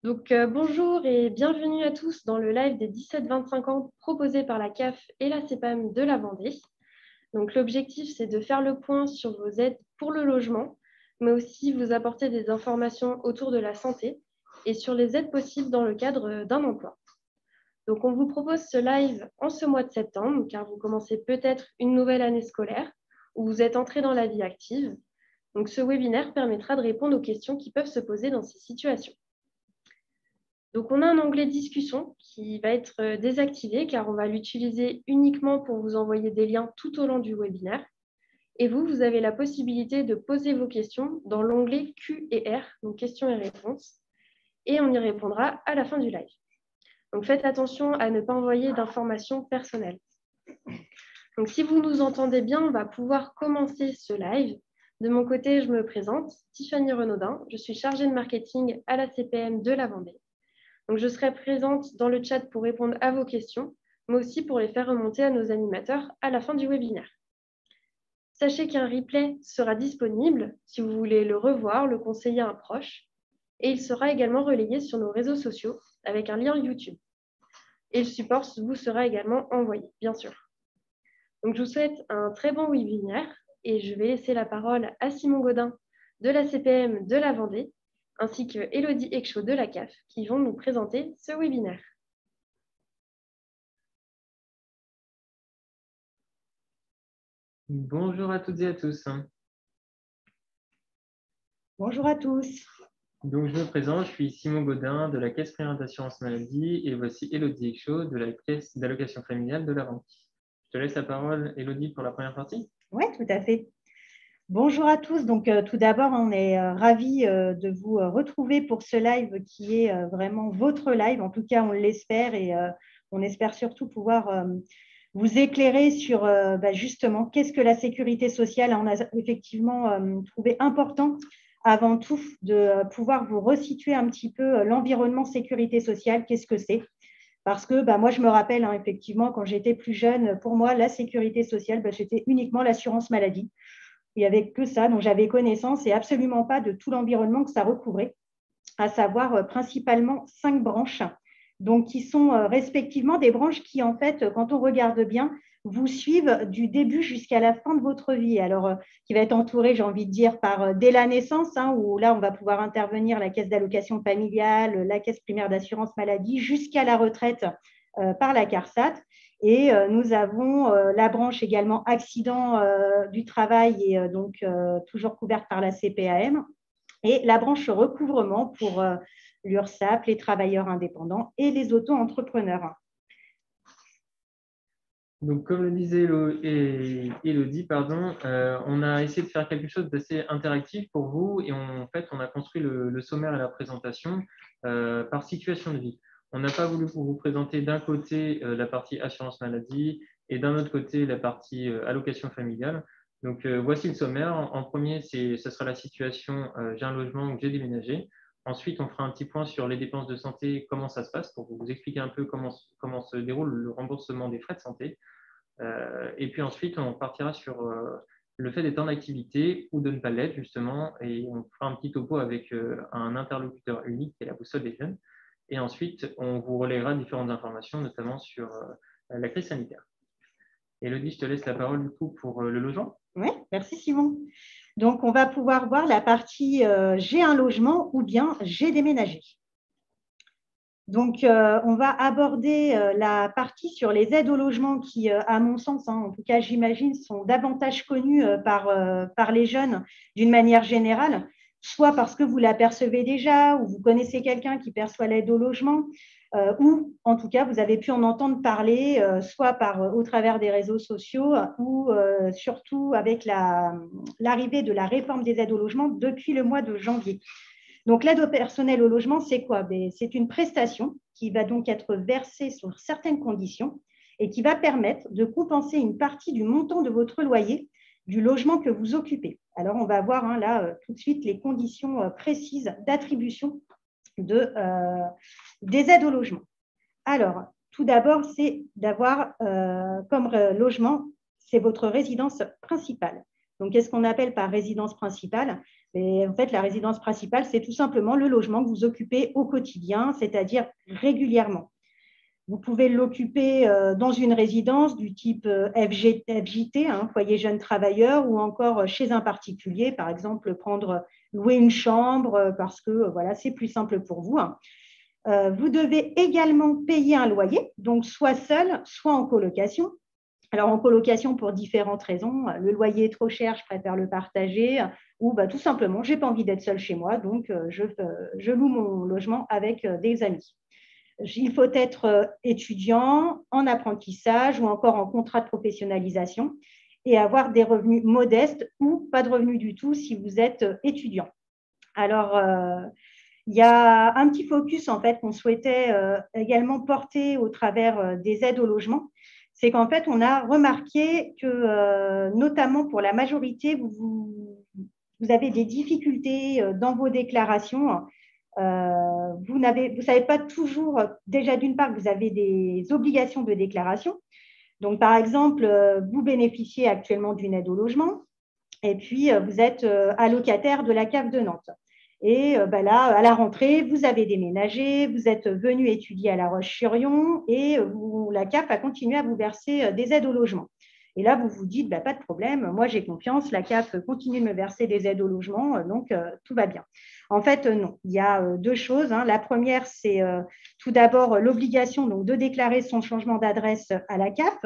Bonjour et bienvenue à tous dans le live des 17-25 ans proposé par la CAF et la CPAM de la Vendée. L'objectif, c'est de faire le point sur vos aides pour le logement, mais aussi vous apporter des informations autour de la santé et sur les aides possibles dans le cadre d'un emploi. On vous propose ce live en ce mois de septembre, car vous commencez peut-être une nouvelle année scolaire ou vous êtes entré dans la vie active. Ce webinaire permettra de répondre aux questions qui peuvent se poser dans ces situations. On a un onglet discussion qui va être désactivé car on va l'utiliser uniquement pour vous envoyer des liens tout au long du webinaire. Et vous avez la possibilité de poser vos questions dans l'onglet Q&R, donc questions et réponses. Et on y répondra à la fin du live. Faites attention à ne pas envoyer d'informations personnelles. Si vous nous entendez bien, on va pouvoir commencer ce live. De mon côté, je me présente, Tiffany Renaudin. Je suis chargée de marketing à la CPM de la Vendée. Je serai présente dans le chat pour répondre à vos questions, mais aussi pour les faire remonter à nos animateurs à la fin du webinaire. Sachez qu'un replay sera disponible si vous voulez le revoir, le conseiller à un proche, et il sera également relayé sur nos réseaux sociaux avec un lien YouTube. Et le support vous sera également envoyé, bien sûr. Je vous souhaite un très bon webinaire et je vais laisser la parole à Simon Gaudin de la CPM de la Vendée, ainsi que Elodie Exchaud de la CAF, qui vont nous présenter ce webinaire. Bonjour à toutes et à tous. Bonjour à tous. Donc, je me présente, je suis Simon Gaudin de la Caisse primaire d'assurance maladie et voici Elodie Exchaud de la Caisse d'allocation familiale de la Vendée. Je te laisse la parole, Elodie, pour la première partie. Oui, tout à fait. Bonjour à tous. Tout d'abord, on est ravis de vous retrouver pour ce live qui est vraiment votre live. En tout cas, on l'espère et on espère surtout pouvoir vous éclairer sur justement qu'est-ce que la sécurité sociale. On a effectivement trouvé important avant tout de pouvoir vous resituer un petit peu l'environnement sécurité sociale. Qu'est-ce que c'est ? Parce que moi, je me rappelle effectivement, quand j'étais plus jeune, pour moi, la sécurité sociale, c'était uniquement l'assurance maladie. Il n'y avait que ça, donc j'avais connaissance et absolument pas de tout l'environnement que ça recouvrait, à savoir principalement 5 branches, donc qui sont respectivement des branches qui, en fait, quand on regarde bien, vous suivent du début jusqu'à la fin de votre vie. Alors, qui va être entourée, j'ai envie de dire, par dès la naissance, où là, on va pouvoir intervenir la caisse d'allocation familiale, la caisse primaire d'assurance maladie, jusqu'à la retraite par la CARSAT. Et nous avons la branche également accident du travail et donc toujours couverte par la CPAM. Et la branche recouvrement pour l'URSSAF, les travailleurs indépendants et les auto-entrepreneurs. Donc, comme le disait Elodie, on a essayé de faire quelque chose d'assez interactif pour vous et en fait, on a construit le sommaire et la présentation par situation de vie. On n'a pas voulu vous présenter d'un côté la partie assurance maladie et d'un autre côté la partie allocation familiale. Donc, voici le sommaire. En premier, ce sera la situation j'ai un logement ou j'ai déménagé. Ensuite, on fera un petit point sur les dépenses de santé, comment ça se passe pour vous expliquer un peu comment se déroule le remboursement des frais de santé. Et puis ensuite, on partira sur le fait d'être en activité ou de ne pas l'être, justement, et on fera un petit topo avec un interlocuteur unique qui est la boussole des jeunes. Et ensuite, on vous relayera différentes informations, notamment sur la crise sanitaire. Elodie, je te laisse la parole du coup pour le logement. Oui, merci Simon. Donc, on va pouvoir voir la partie j'ai un logement ou bien j'ai déménagé. Donc, on va aborder la partie sur les aides au logement qui, à mon sens, en tout cas, j'imagine, sont davantage connues par les jeunes d'une manière générale, soit parce que vous l'apercevez déjà ou vous connaissez quelqu'un qui perçoit l'aide au logement, ou en tout cas, vous avez pu en entendre parler, soit au travers des réseaux sociaux ou surtout avec l'arrivée de la réforme des aides au logement depuis le mois de janvier. Donc, l'aide au personnel au logement, c'est quoi ? C'est une prestation qui va donc être versée sur certaines conditions et qui va permettre de compenser une partie du montant de votre loyer du logement que vous occupez. Alors, on va voir là tout de suite les conditions précises d'attribution des aides au logement. Alors, tout d'abord, c'est d'avoir comme logement, c'est votre résidence principale. Donc, qu'est-ce qu'on appelle par résidence principale? Et en fait, la résidence principale, c'est tout simplement le logement que vous occupez au quotidien, c'est-à-dire régulièrement. Vous pouvez l'occuper dans une résidence du type FJT, foyer jeune travailleur, ou encore chez un particulier, par exemple, louer une chambre parce que voilà, c'est plus simple pour vous. Vous devez également payer un loyer, donc soit seul, soit en colocation. Alors, en colocation pour différentes raisons. Le loyer est trop cher, je préfère le partager. Ou tout simplement, je n'ai pas envie d'être seule chez moi, donc je loue mon logement avec des amis. Il faut être étudiant, en apprentissage ou encore en contrat de professionnalisation et avoir des revenus modestes ou pas de revenus du tout si vous êtes étudiant. Alors, il y a un petit focus en fait qu'on souhaitait également porter au travers des aides au logement. C'est qu'en fait, on a remarqué que, notamment pour la majorité, vous avez des difficultés dans vos déclarations. Vous ne savez pas toujours, déjà d'une part, que vous avez des obligations de déclaration. Donc, par exemple, vous bénéficiez actuellement d'une aide au logement et puis vous êtes allocataire de la CAF de Nantes. Et là, à la rentrée, vous avez déménagé, vous êtes venu étudier à La Roche-sur-Yon et la CAF a continué à vous verser des aides au logement. Et là, vous vous dites, pas de problème, moi j'ai confiance, la CAF continue de me verser des aides au logement, donc tout va bien. En fait, non, il y a deux choses. La première, c'est tout d'abord l'obligation de déclarer son changement d'adresse à la CAF.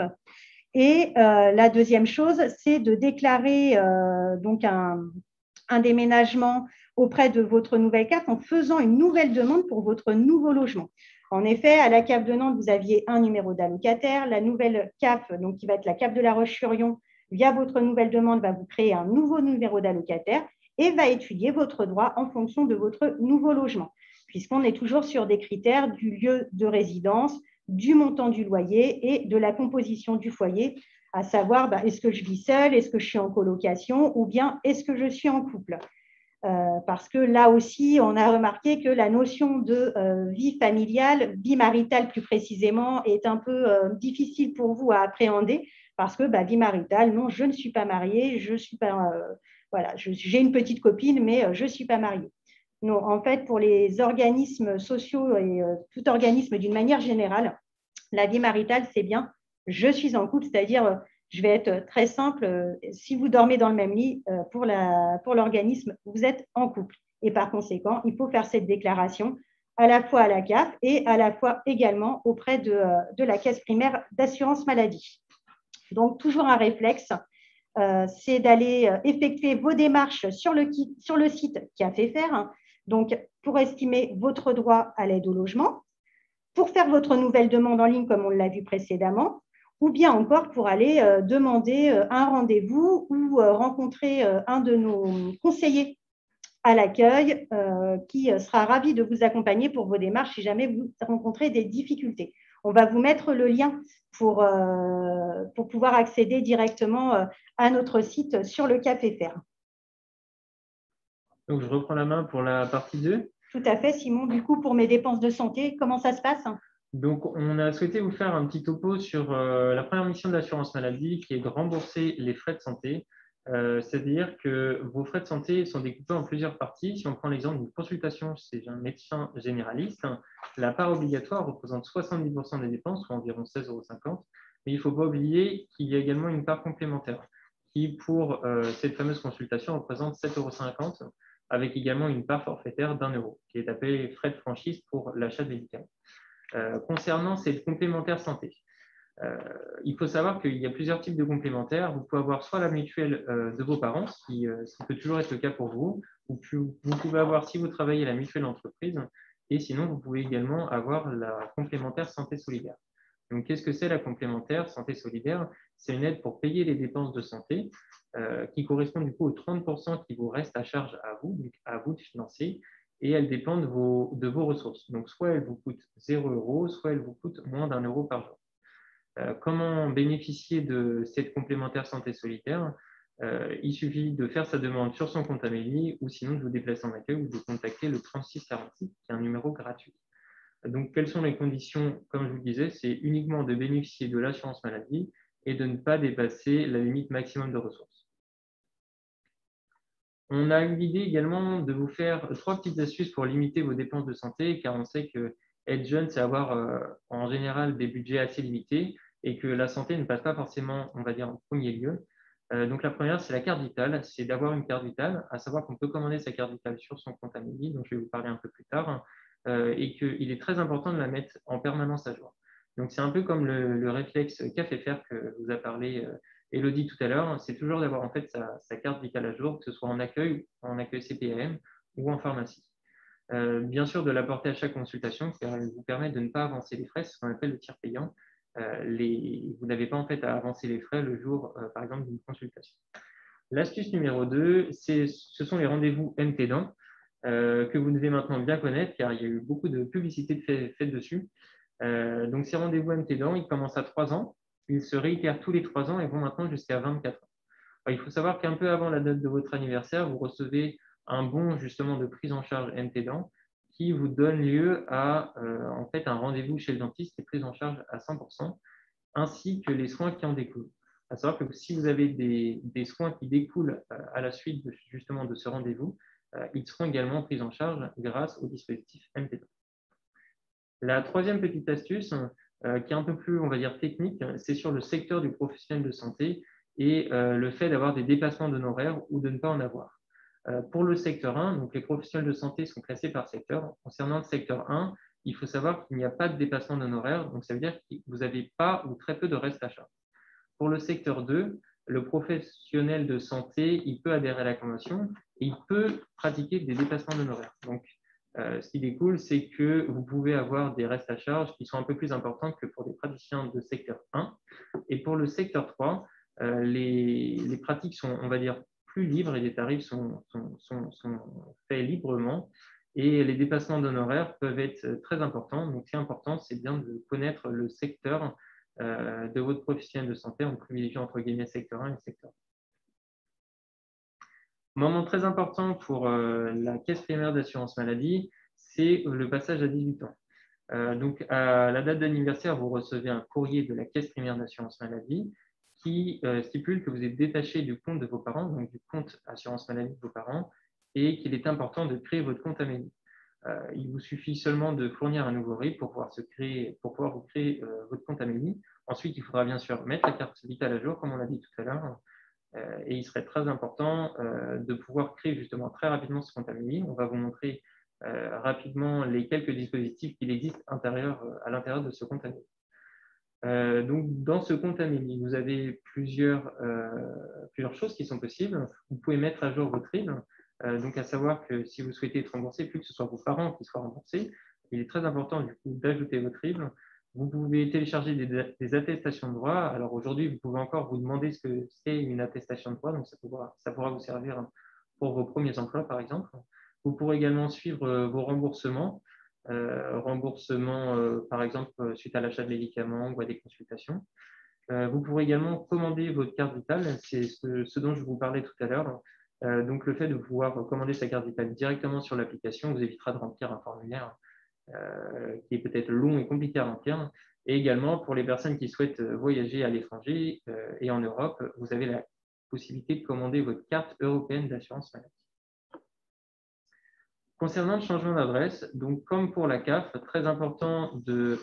Et la deuxième chose, c'est de déclarer un déménagement auprès de votre nouvelle CAF en faisant une nouvelle demande pour votre nouveau logement. En effet, à la CAF de Nantes, vous aviez un numéro d'allocataire. La nouvelle CAF, donc qui va être la CAF de La Roche-sur-Yon, via votre nouvelle demande, va vous créer un nouveau numéro d'allocataire et va étudier votre droit en fonction de votre nouveau logement, puisqu'on est toujours sur des critères du lieu de résidence, du montant du loyer et de la composition du foyer, à savoir est-ce que je vis seule, est-ce que je suis en colocation ou bien est-ce que je suis en couple. Parce que là aussi, on a remarqué que la notion de vie familiale, vie maritale plus précisément, est un peu difficile pour vous à appréhender parce que vie maritale, non, je ne suis pas mariée, je suis pas, j'ai une petite copine, mais je ne suis pas mariée. Non, en fait, pour les organismes sociaux et tout organisme d'une manière générale, la vie maritale, c'est bien, je suis en couple, c'est-à-dire, je vais être très simple, si vous dormez dans le même lit, pour l'organisme, vous êtes en couple. Et par conséquent, il faut faire cette déclaration à la fois à la CAF et à la fois également auprès de la caisse primaire d'assurance maladie. Donc, toujours un réflexe, c'est d'aller effectuer vos démarches sur le site CAFEFR, donc pour estimer votre droit à l'aide au logement, pour faire votre nouvelle demande en ligne comme on l'a vu précédemment, ou bien encore pour aller demander un rendez-vous ou rencontrer un de nos conseillers à l'accueil qui sera ravi de vous accompagner pour vos démarches si jamais vous rencontrez des difficultés. On va vous mettre le lien pour pouvoir accéder directement à notre site sur le CAFEFR. Donc, je reprends la main pour la partie 2. Tout à fait, Simon. Du coup, pour mes dépenses de santé, comment ça se passe? Donc, on a souhaité vous faire un petit topo sur la première mission de l'assurance maladie qui est de rembourser les frais de santé. C'est-à-dire que vos frais de santé sont découpés en plusieurs parties. Si on prend l'exemple d'une consultation chez un médecin généraliste, la part obligatoire représente 70% des dépenses, soit environ 16,50 €. Mais il ne faut pas oublier qu'il y a également une part complémentaire qui, pour cette fameuse consultation, représente 7,50 € avec également une part forfaitaire d'1 € qui est appelée frais de franchise pour l'achat de médicaments. Concernant cette complémentaire santé, il faut savoir qu'il y a plusieurs types de complémentaires. Vous pouvez avoir soit la mutuelle de vos parents, ce qui peut toujours être le cas pour vous, ou vous pouvez avoir, si vous travaillez, la mutuelle d'entreprise, et sinon, vous pouvez également avoir la complémentaire santé solidaire. Donc, qu'est-ce que c'est la complémentaire santé solidaire? C'est une aide pour payer les dépenses de santé qui correspond du coup aux 30% qui vous restent à charge à vous de financer, et elle dépend de vos ressources. Donc, soit elle vous coûte 0 €, soit elle vous coûte moins d'1 € par jour. Comment bénéficier de cette complémentaire santé solidaire? Il suffit de faire sa demande sur son compte Amélie ou sinon de vous déplacer en accueil ou de contacter le 3646 qui est un numéro gratuit. Donc, quelles sont les conditions? Comme je vous le disais, c'est uniquement de bénéficier de l'assurance maladie et de ne pas dépasser la limite maximum de ressources. On a eu l'idée également de vous faire 3 petites astuces pour limiter vos dépenses de santé, car on sait que être jeune, c'est avoir en général des budgets assez limités et que la santé ne passe pas forcément, on va dire, en premier lieu. Donc la première, c'est la carte vitale, c'est d'avoir une carte vitale, à savoir qu'on peut commander sa carte vitale sur son compte Amélie, dont je vais vous parler un peu plus tard, et qu'il est très important de la mettre en permanence à jour. Donc c'est un peu comme le réflexe café faire que vous a parlé Élodie tout à l'heure, c'est toujours d'avoir en fait sa carte vitale à jour, que ce soit en accueil CPAM ou en pharmacie. Bien sûr, de l'apporter à chaque consultation, car elle vous permet de ne pas avancer les frais, c'est ce qu'on appelle le tiers payant. Vous n'avez pas en fait à avancer les frais le jour, par exemple, d'une consultation. L'astuce numéro 2, ce sont les rendez-vous MT-Dents que vous devez maintenant bien connaître, car il y a eu beaucoup de publicité faites dessus. Donc, ces rendez-vous MT-Dents, ils commencent à 3 ans, ils se réitèrent tous les 3 ans et vont maintenant jusqu'à 24 ans. Alors, il faut savoir qu'un peu avant la date de votre anniversaire, vous recevez un bon justement de prise en charge MT-Dents qui vous donne lieu à en fait un rendez-vous chez le dentiste et prise en charge à 100%, ainsi que les soins qui en découlent. À savoir que si vous avez des soins qui découlent à la suite justement de ce rendez-vous, ils seront également pris en charge grâce au dispositif MT-Dents. La troisième petite astuce, qui est un peu plus, on va dire, technique, c'est sur le secteur du professionnel de santé et le fait d'avoir des dépassements d'honoraires ou de ne pas en avoir. Pour le secteur 1, donc les professionnels de santé sont classés par secteur. Concernant le secteur 1, il faut savoir qu'il n'y a pas de dépassement d'honoraires, donc ça veut dire que vous n'avez pas ou très peu de reste à charge. Pour le secteur 2, le professionnel de santé, il peut adhérer à la convention et il peut pratiquer des dépassements d'honoraires. Donc, ce qui découle, c'est que vous pouvez avoir des restes à charge qui sont un peu plus importants que pour des praticiens de secteur 1. Et pour le secteur 3, les pratiques sont, on va dire, plus libres et les tarifs sont faits librement. Et les dépassements d'honoraires peuvent être très importants. Donc, ce qui est important, c'est bien de connaître le secteur de votre professionnel de santé en privilégiant entre guillemets secteur 1 et secteur 2. Moment très important pour la caisse primaire d'assurance maladie, c'est le passage à 18 ans. Donc, à la date d'anniversaire, vous recevez un courrier de la caisse primaire d'assurance maladie qui stipule que vous êtes détaché du compte de vos parents, donc du compte assurance maladie de vos parents, et qu'il est important de créer votre compte Amélie. Il vous suffit seulement de fournir un nouveau RIB pour pouvoir vous créer votre compte Amélie. Ensuite, il faudra bien sûr mettre la carte vitale à jour, comme on l'a dit tout à l'heure. Et il serait très important de pouvoir créer justement très rapidement ce compte Amélie. On va vous montrer rapidement les quelques dispositifs qui existent à l'intérieur de ce compte Amélie. Donc, dans ce compte Amélie, vous avez plusieurs choses qui sont possibles. Vous pouvez mettre à jour votre RIB. Donc, à savoir que si vous souhaitez être remboursé, plus que ce soit vos parents qui soient remboursés, il est très important du coup d'ajouter votre RIB. Vous pouvez télécharger des attestations de droit. Alors aujourd'hui, vous pouvez encore vous demander ce que c'est une attestation de droit, donc ça pourra vous servir pour vos premiers emplois, par exemple. Vous pourrez également suivre vos remboursements, par exemple, suite à l'achat de médicaments ou à des consultations. Vous pourrez également commander votre carte vitale, c'est ce dont je vous parlais tout à l'heure. Donc, le fait de pouvoir commander sa carte vitale directement sur l'application vous évitera de remplir un formulaire qui est peut-être long et compliqué à remplir. Et également, pour les personnes qui souhaitent voyager à l'étranger et en Europe, vous avez la possibilité de commander votre carte européenne d'assurance maladie. Concernant le changement d'adresse, donc comme pour la CAF, très important de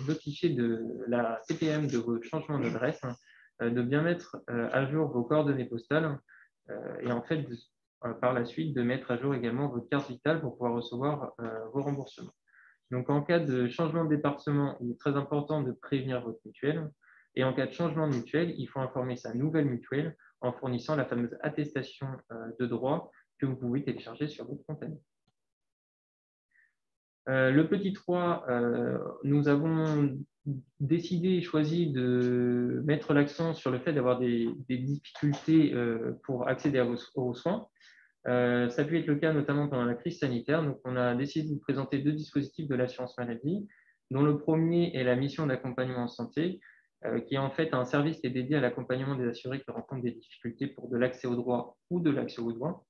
notifier de la CPM de vos changements d'adresse, de bien mettre à jour vos coordonnées postales et en fait, par la suite, de mettre à jour également votre carte vitale pour pouvoir recevoir vos remboursements. Donc, en cas de changement de département, il est très important de prévenir votre mutuelle. Et en cas de changement de mutuelle, il faut informer sa nouvelle mutuelle en fournissant la fameuse attestation de droit que vous pouvez télécharger sur votre compte Amélie. Le petit 3, nous avons décidé et choisi de mettre l'accent sur le fait d'avoir des difficultés pour accéder aux soins. Ça a pu être le cas notamment pendant la crise sanitaire. Donc, on a décidé de vous présenter 2 dispositifs de l'assurance maladie, dont le premier est la mission d'accompagnement en santé, qui est en fait un service qui est dédié à l'accompagnement des assurés qui rencontrent des difficultés pour de l'accès aux droits ou de l'accès aux soins.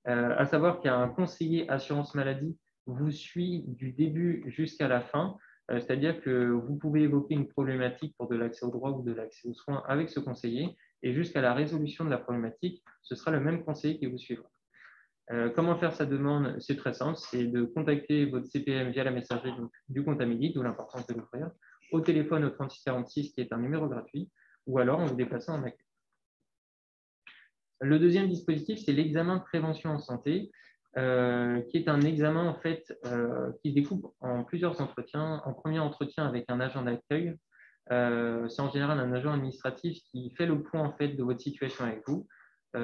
À savoir qu'il y a un conseiller assurance maladie vous suit du début jusqu'à la fin, c'est-à-dire que vous pouvez évoquer une problématique pour de l'accès aux droits ou de l'accès aux soins avec ce conseiller et jusqu'à la résolution de la problématique, ce sera le même conseiller qui vous suivra. Comment faire sa demande? C'est très simple, c'est de contacter votre CPM via la messagerie du compte Amélie, d'où l'importance de l'ouvrir, au téléphone au 3646 qui est un numéro gratuit, ou alors en vous déplaçant en accueil. Le deuxième dispositif, c'est l'examen de prévention en santé, qui est un examen en fait, qui se découpe en plusieurs entretiens. En premier entretien avec un agent d'accueil, c'est en général un agent administratif qui fait le point en fait, de votre situation avec vous,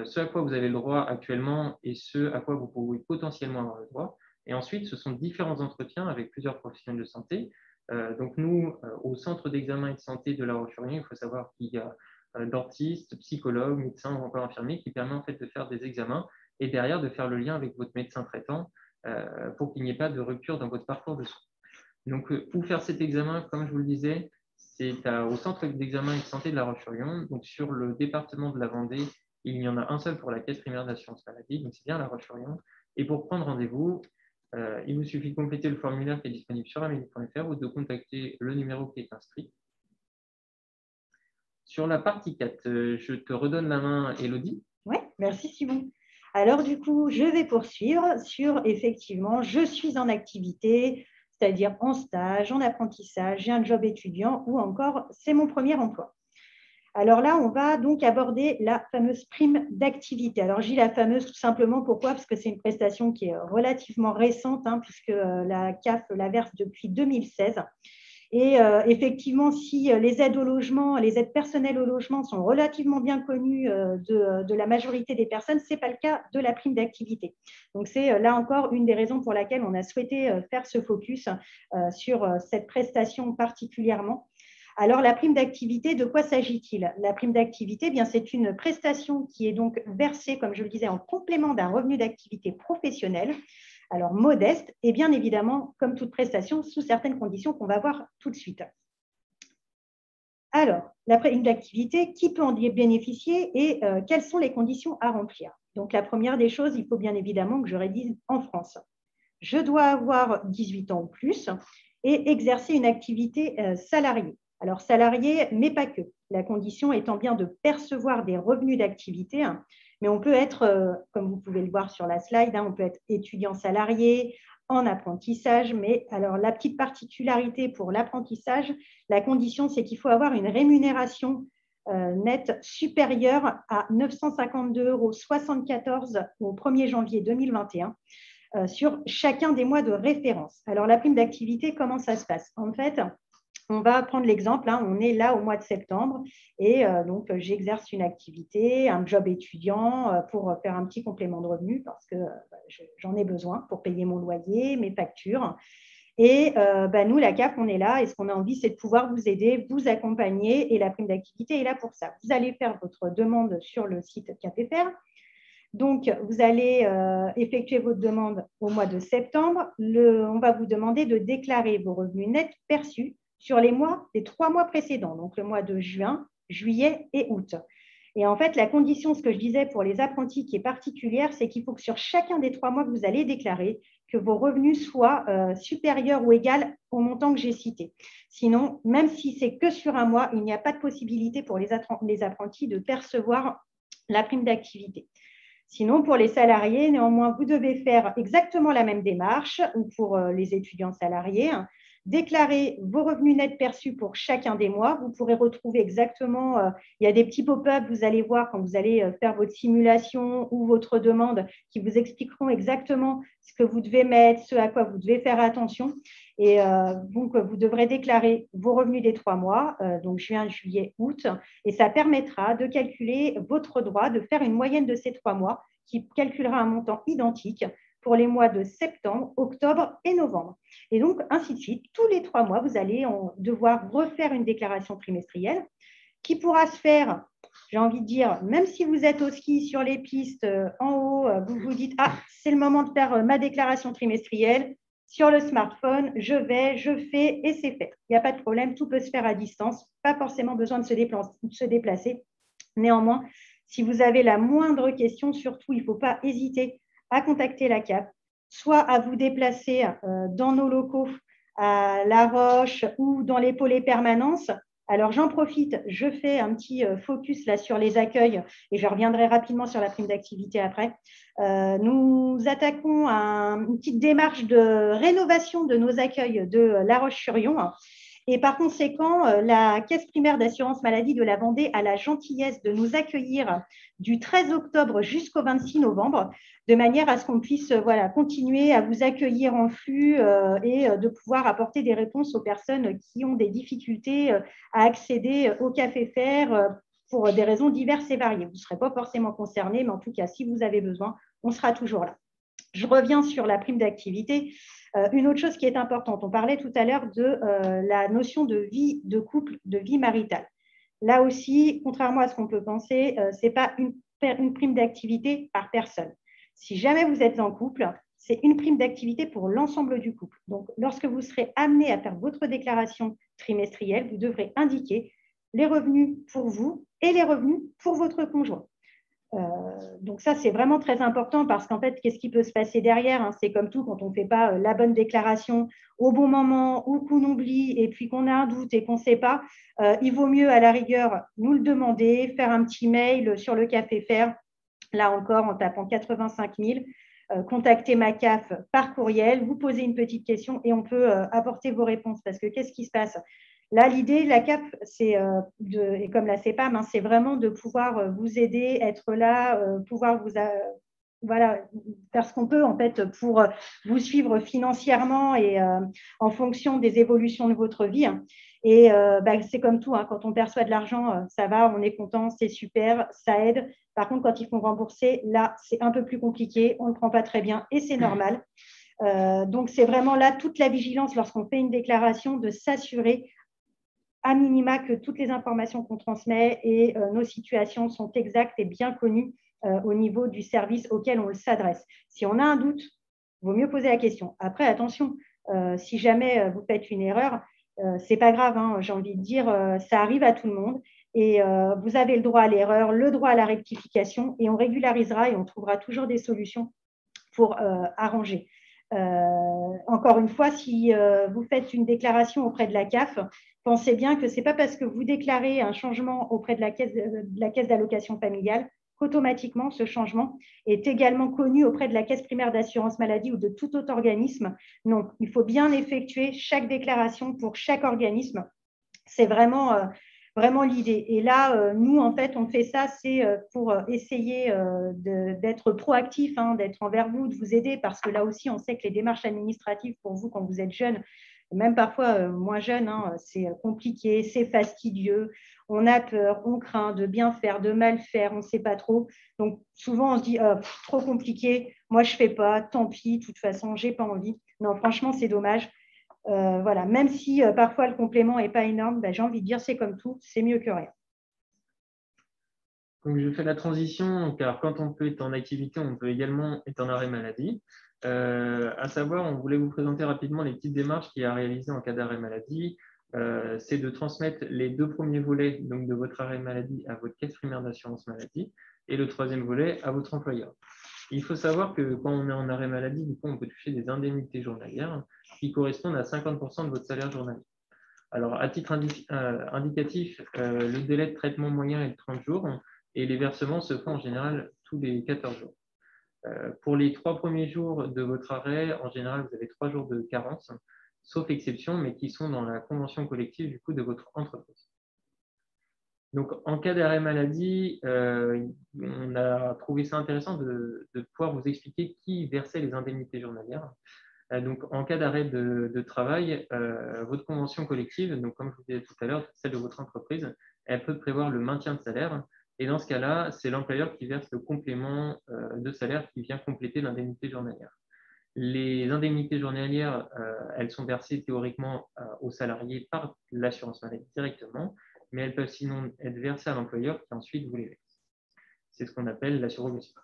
ce à quoi vous avez le droit actuellement et ce à quoi vous pouvez potentiellement avoir le droit. Et ensuite, ce sont différents entretiens avec plusieurs professionnels de santé. Donc nous, au centre d'examen et de santé de La Roche-sur-Yon, il faut savoir qu'il y a dentiste, psychologue, médecin ou encore infirmier qui permet en fait de faire des examens et derrière de faire le lien avec votre médecin traitant pour qu'il n'y ait pas de rupture dans votre parcours de soins. Donc, pour faire cet examen, comme je vous le disais, c'est au centre d'examen et de santé de La Roche-sur-Yon. Donc, sur le département de la Vendée, il y en a un seul pour la caisse primaire d'assurance maladie, donc c'est bien La Roche-sur-Yon. Et pour prendre rendez-vous, il vous suffit de compléter le formulaire qui est disponible sur amélie.fr ou de contacter le numéro qui est inscrit. Sur la partie 4, je te redonne la main, Élodie. Oui, merci Simon. Alors du coup, je vais poursuivre sur effectivement, je suis en activité, c'est-à-dire en stage, en apprentissage, j'ai un job étudiant ou encore c'est mon premier emploi. Alors là, on va donc aborder la fameuse prime d'activité. Alors, j'ai la fameuse tout simplement, pourquoi? Parce que c'est une prestation qui est relativement récente, puisque la CAF la verse depuis 2016. Et effectivement, si les aides au logement, les aides personnelles au logement sont relativement bien connues de la majorité des personnes, ce n'est pas le cas de la prime d'activité. Donc, c'est là encore une des raisons pour laquelle on a souhaité faire ce focus sur cette prestation particulièrement. Alors, la prime d'activité, de quoi s'agit-il? La prime d'activité, c'est une prestation qui est donc versée, comme je le disais, en complément d'un revenu d'activité professionnelle, alors modeste, et bien évidemment, comme toute prestation, sous certaines conditions qu'on va voir tout de suite. Alors, la prime d'activité, qui peut en bénéficier et quelles sont les conditions à remplir? Donc, la première des choses, il faut bien évidemment que je rédise en France. Je dois avoir 18 ans ou plus et exercer une activité salariée. Alors, salarié, mais pas que. La condition étant bien de percevoir des revenus d'activité, mais on peut être, comme vous pouvez le voir sur la slide, on peut être étudiant salarié, en apprentissage, mais alors la petite particularité pour l'apprentissage, la condition, c'est qu'il faut avoir une rémunération nette supérieure à 952,74 € au 1er janvier 2021 sur chacun des mois de référence. Alors, la prime d'activité, comment ça se passe? En fait, on va prendre l'exemple, on est là au mois de septembre et donc j'exerce une activité, un job étudiant pour faire un petit complément de revenu parce que j'en ai besoin pour payer mon loyer, mes factures. Et nous, la CAF, on est là et ce qu'on a envie, c'est de pouvoir vous aider, vous accompagner et la prime d'activité est là pour ça. Vous allez faire votre demande sur le site CAFFR. Donc, vous allez effectuer votre demande au mois de septembre. On va vous demander de déclarer vos revenus nets perçus sur les 3 mois précédents, donc le mois de juin, juillet et août. Et en fait, la condition, ce que je disais pour les apprentis qui est particulière, c'est qu'il faut que sur chacun des 3 mois que vous allez déclarer, que vos revenus soient supérieurs ou égaux au montant que j'ai cité. Sinon, même si c'est que sur un mois, il n'y a pas de possibilité pour les apprentis de percevoir la prime d'activité. Sinon, pour les salariés, néanmoins, vous devez faire exactement la même démarche ou pour les étudiants salariés. Déclarer vos revenus nets perçus pour chacun des mois. Vous pourrez retrouver exactement, il y a des petits pop-up, vous allez voir quand vous allez faire votre simulation ou votre demande qui vous expliqueront exactement ce que vous devez mettre, ce à quoi vous devez faire attention. Et donc, vous devrez déclarer vos revenus des 3 mois, donc juin, juillet, août, et ça permettra de calculer votre droit, de faire une moyenne de ces 3 mois qui calculera un montant identique pour les mois de septembre, octobre et novembre. Et donc, ainsi de suite, tous les 3 mois, vous allez devoir refaire une déclaration trimestrielle qui pourra se faire, j'ai envie de dire, même si vous êtes au ski sur les pistes en haut, vous vous dites « Ah, c'est le moment de faire ma déclaration trimestrielle ». Sur le smartphone, je fais et c'est fait. Il n'y a pas de problème, tout peut se faire à distance, pas forcément besoin de se déplacer. Néanmoins, si vous avez la moindre question, surtout, il ne faut pas hésiter à contacter la CAF, soit à vous déplacer dans nos locaux à La Roche ou dans les pôles et permanences. Alors, j'en profite, je fais un petit focus là sur les accueils et je reviendrai rapidement sur la prime d'activité après. Nous attaquons une petite démarche de rénovation de nos accueils de La Roche-sur-Yon. Et par conséquent, la Caisse primaire d'assurance maladie de la Vendée a la gentillesse de nous accueillir du 13 octobre jusqu'au 26 novembre, de manière à ce qu'on puisse continuer à vous accueillir en flux et de pouvoir apporter des réponses aux personnes qui ont des difficultés à accéder au café faire pour des raisons diverses et variées. Vous ne serez pas forcément concernés, mais en tout cas, si vous avez besoin, on sera toujours là. Je reviens sur la prime d'activité. Une autre chose qui est importante, on parlait tout à l'heure de la notion de vie de couple, de vie maritale. Là aussi, contrairement à ce qu'on peut penser, ce n'est pas une prime d'activité par personne. Si jamais vous êtes en couple, c'est une prime d'activité pour l'ensemble du couple. Donc, lorsque vous serez amené à faire votre déclaration trimestrielle, vous devrez indiquer les revenus pour vous et les revenus pour votre conjoint. Donc ça, c'est vraiment très important parce qu'en fait, qu'est-ce qui peut se passer derrière, hein? C'est comme tout, quand on ne fait pas la bonne déclaration au bon moment ou qu'on oublie et puis qu'on a un doute et qu'on ne sait pas, il vaut mieux à la rigueur nous le demander, faire un petit mail sur le café faire, là encore en tapant 85 000, contacter ma CAF par courriel, vous poser une petite question et on peut apporter vos réponses parce que qu'est-ce qui se passe? Là, l'idée de la CAF, c'est et comme la CEPAM, hein, c'est vraiment de pouvoir vous aider, être là, pouvoir vous faire ce qu'on peut en fait pour vous suivre financièrement et en fonction des évolutions de votre vie. Et c'est comme tout, hein, quand on perçoit de l'argent, ça va, on est content, c'est super, ça aide. Par contre, quand il faut rembourser, là, c'est un peu plus compliqué, on ne le prend pas très bien et c'est normal. Donc, c'est vraiment là toute la vigilance lorsqu'on fait une déclaration de s'assurer à minima que toutes les informations qu'on transmet et nos situations sont exactes et bien connues au niveau du service auquel on s'adresse. Si on a un doute, il vaut mieux poser la question. Après, attention, si jamais vous faites une erreur, ce n'est pas grave, hein, j'ai envie de dire, ça arrive à tout le monde. Et vous avez le droit à l'erreur, le droit à la rectification, et on régularisera et on trouvera toujours des solutions pour arranger. Encore une fois, si vous faites une déclaration auprès de la CAF, pensez bien que ce n'est pas parce que vous déclarez un changement auprès de la caisse d'allocation familiale qu'automatiquement ce changement est également connu auprès de la caisse primaire d'assurance maladie ou de tout autre organisme. Non, il faut bien effectuer chaque déclaration pour chaque organisme. C'est vraiment l'idée. Et là, nous, en fait, on fait ça, c'est pour essayer d'être proactif, hein, d'être envers vous, de vous aider, parce que là aussi, on sait que les démarches administratives pour vous, quand vous êtes jeune, même parfois moins jeune, hein, c'est compliqué, c'est fastidieux, on a peur, on craint de bien faire, de mal faire, on ne sait pas trop. Donc, souvent, on se dit, trop compliqué, moi, je ne fais pas, tant pis, de toute façon, je n'ai pas envie. Non, franchement, c'est dommage. Voilà, même si parfois le complément n'est pas énorme, j'ai envie de dire c'est comme tout, c'est mieux que rien. Donc, je fais la transition, car quand on peut être en activité, on peut également être en arrêt maladie. À savoir, on voulait vous présenter rapidement les petites démarches qu'il y a à réaliser en cas d'arrêt maladie. C'est de transmettre les 2 premiers volets donc, de votre arrêt maladie à votre caisse primaire d'assurance maladie et le 3e volet à votre employeur. Il faut savoir que quand on est en arrêt maladie, du coup, on peut toucher des indemnités journalières qui correspondent à 50% de votre salaire journalier. Alors, à titre indicatif, le délai de traitement moyen est de 30 jours et les versements se font en général tous les 14 jours. Pour les 3 premiers jours de votre arrêt, en général, vous avez 3 jours de carence, sauf exception, mais qui sont dans la convention collective du coup de votre entreprise. Donc, en cas d'arrêt maladie, on a trouvé ça intéressant de pouvoir vous expliquer qui versait les indemnités journalières. Donc, en cas d'arrêt de travail, votre convention collective, donc comme je vous disais tout à l'heure, celle de votre entreprise, elle peut prévoir le maintien de salaire. Et dans ce cas-là, c'est l'employeur qui verse le complément de salaire qui vient compléter l'indemnité journalière. Les indemnités journalières, elles sont versées théoriquement aux salariés par l'assurance maladie directement, mais elles peuvent sinon être versées à l'employeur qui ensuite vous les verse. C'est ce qu'on appelle la surrogation.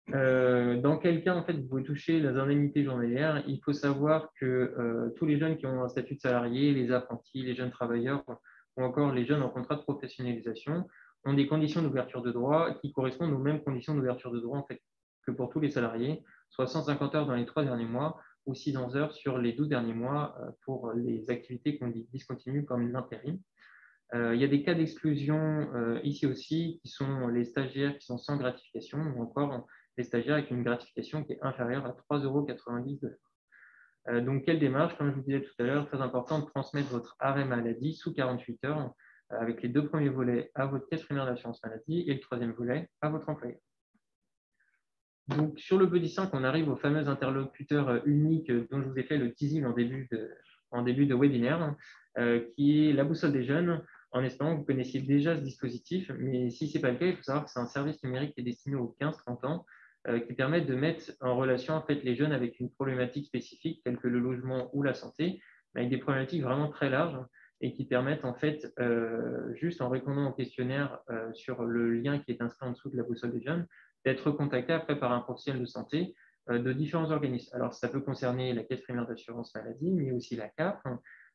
Dans quel cas, en fait, vous pouvez toucher les indemnités journalières? Il faut savoir que tous les jeunes qui ont un statut de salarié, les apprentis, les jeunes travailleurs ou encore les jeunes en contrat de professionnalisation ont des conditions d'ouverture de droit qui correspondent aux mêmes conditions d'ouverture de droit en fait, que pour tous les salariés, soit 150 heures dans les 3 derniers mois, ou 600 heures sur les 12 derniers mois pour les activités qu'on discontinue comme l'intérim. Il y a des cas d'exclusion ici aussi, qui sont les stagiaires qui sont sans gratification, ou encore les stagiaires avec une gratification qui est inférieure à 3,90 € de l'heure. Donc, quelle démarche? Comme je vous disais tout à l'heure, très important de transmettre votre arrêt maladie sous 48 heures, avec les 2 premiers volets à votre caisse primaire d'assurance maladie et le 3e volet à votre employeur. Donc, sur le Buddy 5, on arrive au fameux interlocuteur unique dont je vous ai fait le teasing en début de webinaire, qui est la boussole des jeunes, en espérant que vous connaissiez déjà ce dispositif. Mais si ce n'est pas le cas, il faut savoir que c'est un service numérique qui est destiné aux 15-30 ans, qui permet de mettre en relation en fait, les jeunes avec une problématique spécifique, telle que le logement ou la santé, avec des problématiques vraiment très larges et qui permettent en fait, juste en répondant au questionnaire sur le lien qui est inscrit en dessous de la boussole des jeunes, d'être contacté après par un professionnel de santé de différents organismes. Alors, ça peut concerner la caisse primaire d'assurance maladie, mais aussi la CAF,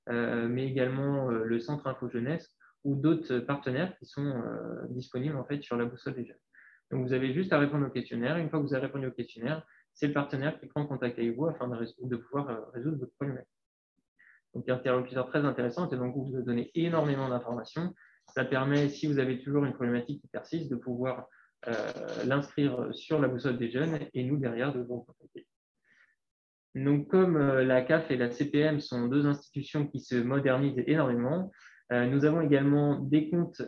mais également le centre Info Jeunesse ou d'autres partenaires qui sont disponibles en fait sur la boussole des jeunes. Donc, vous avez juste à répondre au questionnaire. Une fois que vous avez répondu au questionnaire, c'est le partenaire qui prend contact avec vous afin de pouvoir résoudre votre problématique. Donc, interlocuteur très intéressant, et donc vous donner énormément d'informations. Ça permet, si vous avez toujours une problématique qui persiste, de pouvoir l'inscrire sur la boussole des jeunes et nous, derrière, de vous contacter. Donc, comme la CAF et la CPM sont 2 institutions qui se modernisent énormément, nous avons également des comptes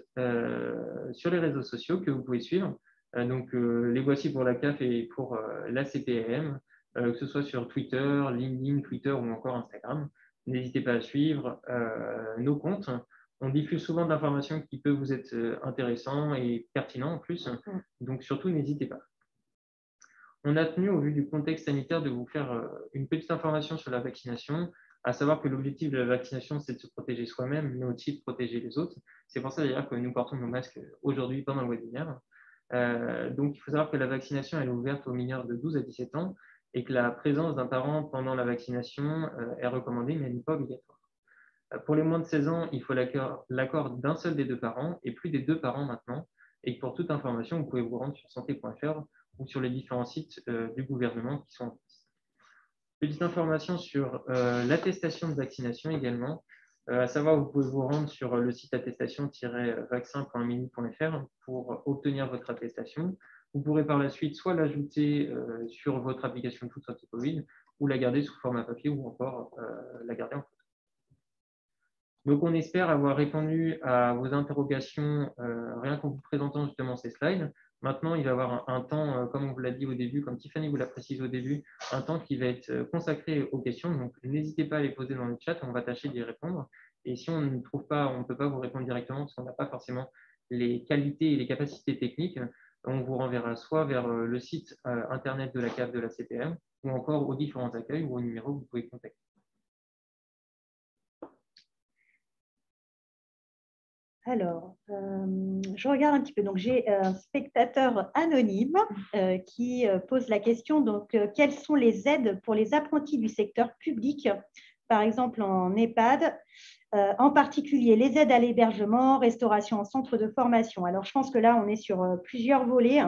sur les réseaux sociaux que vous pouvez suivre. Donc, les voici pour la CAF et pour la CPM, que ce soit sur Twitter, LinkedIn, Twitter ou encore Instagram. N'hésitez pas à suivre nos comptes. On diffuse souvent de l'information qui peut vous être intéressant et pertinent en plus. Donc, surtout, n'hésitez pas. On a tenu, au vu du contexte sanitaire, de vous faire une petite information sur la vaccination, à savoir que l'objectif de la vaccination, c'est de se protéger soi-même, mais aussi de protéger les autres. C'est pour ça d'ailleurs que nous portons nos masques aujourd'hui pendant le webinaire. Donc, il faut savoir que la vaccination elle est ouverte aux mineurs de 12 à 17 ans et que la présence d'un parent pendant la vaccination est recommandée, mais elle n'est pas obligatoire. Pour les moins de 16 ans, il faut l'accord d'un seul des 2 parents et plus des 2 parents maintenant. Et pour toute information, vous pouvez vous rendre sur santé.fr ou sur les différents sites du gouvernement qui sont en place. Petite information sur l'attestation de vaccination également, à savoir vous pouvez vous rendre sur le site attestation-vaccin.mini.fr pour obtenir votre attestation. Vous pourrez par la suite soit l'ajouter sur votre application Toute Santé Covid ou la garder sous format papier ou encore la garder en photo. Donc, on espère avoir répondu à vos interrogations rien qu'en vous présentant justement ces slides. Maintenant, il va y avoir un temps, comme on vous l'a dit au début, comme Tiffany vous l'a précisé au début, un temps qui va être consacré aux questions. Donc, n'hésitez pas à les poser dans le chat, on va tâcher d'y répondre. Et si on ne trouve pas, on ne peut pas vous répondre directement parce qu'on n'a pas forcément les qualités et les capacités techniques, on vous renverra soit vers le site internet de la CAF de la CPM ou encore aux différents accueils ou au numéro que vous pouvez contacter. Alors, je regarde un petit peu. Donc, j'ai un spectateur anonyme qui pose la question. Donc, quelles sont les aides pour les apprentis du secteur public, par exemple en EHPAD, en particulier les aides à l'hébergement, restauration en centre de formation. Alors, je pense que là, on est sur plusieurs volets.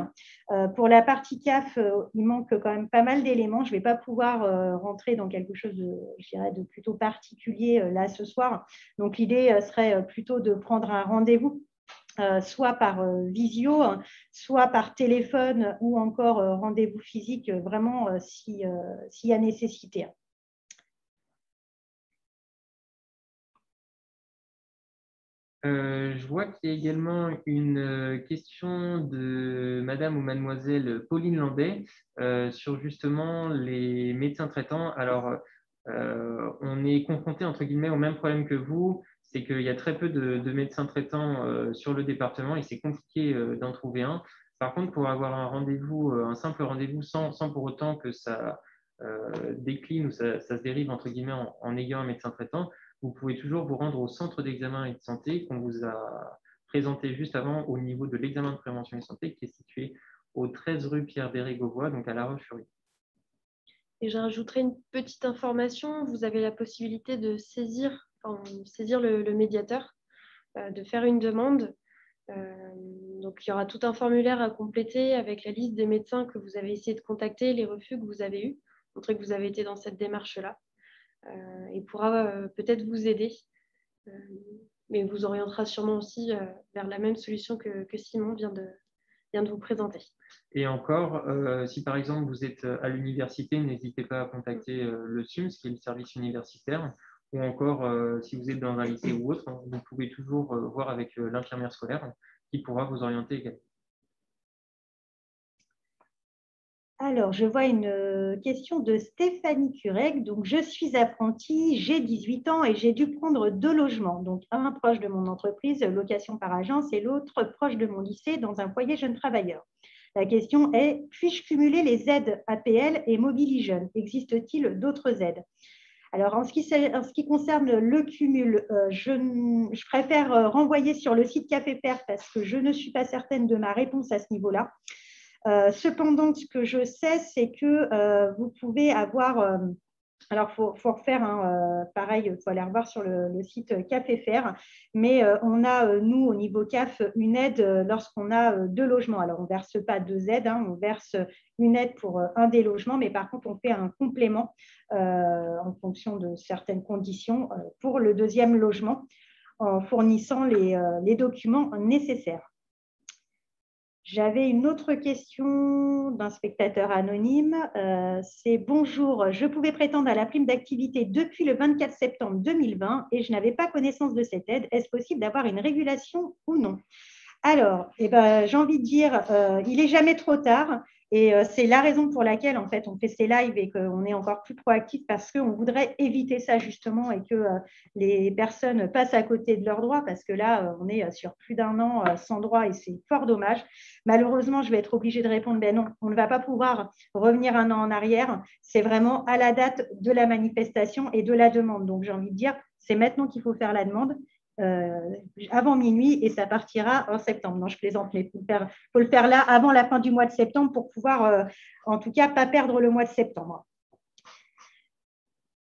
Pour la partie CAF, il manque quand même pas mal d'éléments. Je ne vais pas pouvoir rentrer dans quelque chose de, je dirais, de plutôt particulier là ce soir. Donc, l'idée serait plutôt de prendre un rendez-vous. Soit par visio, soit par téléphone ou encore rendez-vous physique, vraiment s'il y a nécessité. Je vois qu'il y a également une question de Madame ou Mademoiselle Pauline Landais sur justement les médecins traitants. Alors, on est confronté entre guillemets au même problème que vous, c'est qu'il y a très peu de médecins traitants sur le département et c'est compliqué d'en trouver un. Par contre, pour avoir un rendez-vous, un simple rendez-vous sans pour autant que ça décline ou ça se dérive entre guillemets en ayant un médecin traitant, vous pouvez toujours vous rendre au centre d'examen et de santé qu'on vous a présenté juste avant au niveau de l'examen de prévention et santé qui est situé au 13 rue Pierre-Béret-Gauvois, donc à La Roche-sur-Yon. Et je rajouterai une petite information. Vous avez la possibilité de saisir le médiateur, de faire une demande. Donc, il y aura tout un formulaire à compléter avec la liste des médecins que vous avez essayé de contacter, les refus que vous avez eus. montrer que vous avez été dans cette démarche-là et pourra peut-être vous aider, mais vous orientera sûrement aussi vers la même solution que Simon vient de vous présenter. Et encore, si par exemple vous êtes à l'université, n'hésitez pas à contacter le SUMS, qui est le service universitaire, ou encore si vous êtes dans un lycée ou autre, vous pouvez toujours voir avec l'infirmière scolaire qui pourra vous orienter également. Alors, je vois une question de Stéphanie Curec. Donc, je suis apprentie, j'ai 18 ans et j'ai dû prendre 2 logements. Donc, un proche de mon entreprise, location par agence, et l'autre proche de mon lycée dans un foyer jeune travailleur. La question est, puis-je cumuler les aides APL et Mobili Jeunes? Existe-t-il d'autres aides? Alors, en ce qui concerne le cumul, je préfère renvoyer sur le site Café Faire parce que je ne suis pas certaine de ma réponse à ce niveau-là. Cependant, ce que je sais, c'est que vous pouvez avoir… alors, il faut refaire, pareil, il faut aller revoir sur le site Café Faire, mais on a, nous, au niveau CAF, une aide lorsqu'on a 2 logements. Alors, on ne verse pas 2 aides, on verse une aide pour un des logements, mais par contre, on fait un complément en fonction de certaines conditions pour le 2e logement en fournissant les documents nécessaires. J'avais une autre question d'un spectateur anonyme. C'est « Bonjour, je pouvais prétendre à la prime d'activité depuis le 24 septembre 2020 et je n'avais pas connaissance de cette aide. Est-ce possible d'avoir une régulation ou non ?» Alors, j'ai envie de dire, il n'est jamais trop tard. Et c'est la raison pour laquelle, en fait, on fait ces lives et qu'on est encore plus proactif parce qu'on voudrait éviter ça, justement, et que les personnes passent à côté de leurs droits parce que là, on est sur plus d'1 an sans droit et c'est fort dommage. Malheureusement, je vais être obligée de répondre, ben non, on ne va pas pouvoir revenir 1 an en arrière. C'est vraiment à la date de la manifestation et de la demande. Donc, j'ai envie de dire, c'est maintenant qu'il faut faire la demande. Avant minuit et ça partira en septembre. Non, je plaisante, mais il faut le faire là avant la fin du mois de septembre pour pouvoir, en tout cas, pas perdre le mois de septembre.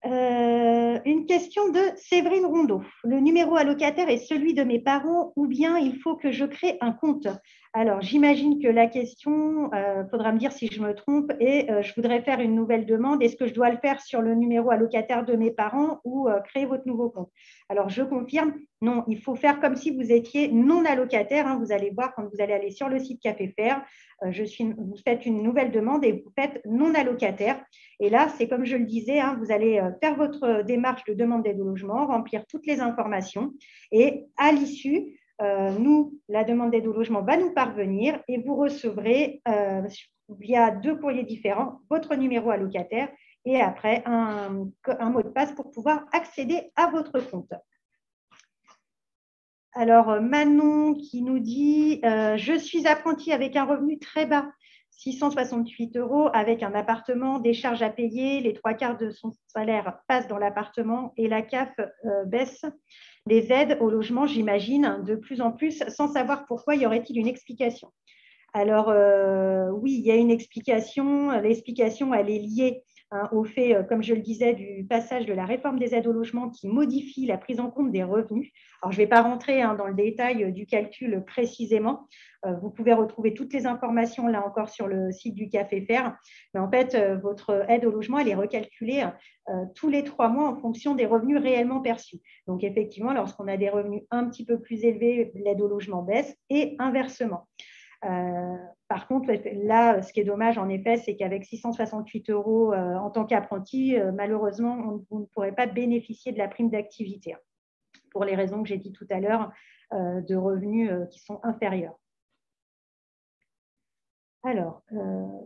Une question de Séverine Rondeau. Le numéro allocataire est celui de mes parents ou bien il faut que je crée un compte? Alors, j'imagine que la question, faudra me dire si je me trompe, et je voudrais faire une nouvelle demande. Est-ce que je dois le faire sur le numéro allocataire de mes parents ou créer votre nouveau compte? Alors, je confirme, non, il faut faire comme si vous étiez non allocataire. Vous allez voir quand vous allez aller sur le site Café Faire, vous faites une nouvelle demande et vous faites non allocataire. Et là, c'est comme je le disais, vous allez faire votre démarche de demande d'aide au logement, remplir toutes les informations et à l'issue, nous, la demande d'aide au logement va nous parvenir et vous recevrez via 2 courriers différents votre numéro allocataire et après un mot de passe pour pouvoir accéder à votre compte. Alors, Manon qui nous dit « Je suis apprentie avec un revenu très bas, 668 € avec un appartement, des charges à payer, les 3/4 de son salaire passent dans l'appartement et la CAF baisse les aides au logement, j'imagine, de plus en plus, sans savoir pourquoi. Y aurait-il une explication ?» Alors, oui, il y a une explication. L'explication, elle est liée au fait, comme je le disais, du passage de la réforme des aides au logement qui modifie la prise en compte des revenus. Alors, je ne vais pas rentrer dans le détail du calcul précisément. Vous pouvez retrouver toutes les informations, là encore, sur le site du Café Faire. Mais en fait, votre aide au logement, elle est recalculée tous les 3 mois en fonction des revenus réellement perçus. Donc, effectivement, lorsqu'on a des revenus un petit peu plus élevés, l'aide au logement baisse et inversement. Par contre, là, ce qui est dommage, en effet, c'est qu'avec 668 € en tant qu'apprenti, malheureusement, vous ne pourrez pas bénéficier de la prime d'activité pour les raisons que j'ai dit tout à l'heure de revenus qui sont inférieurs. Alors,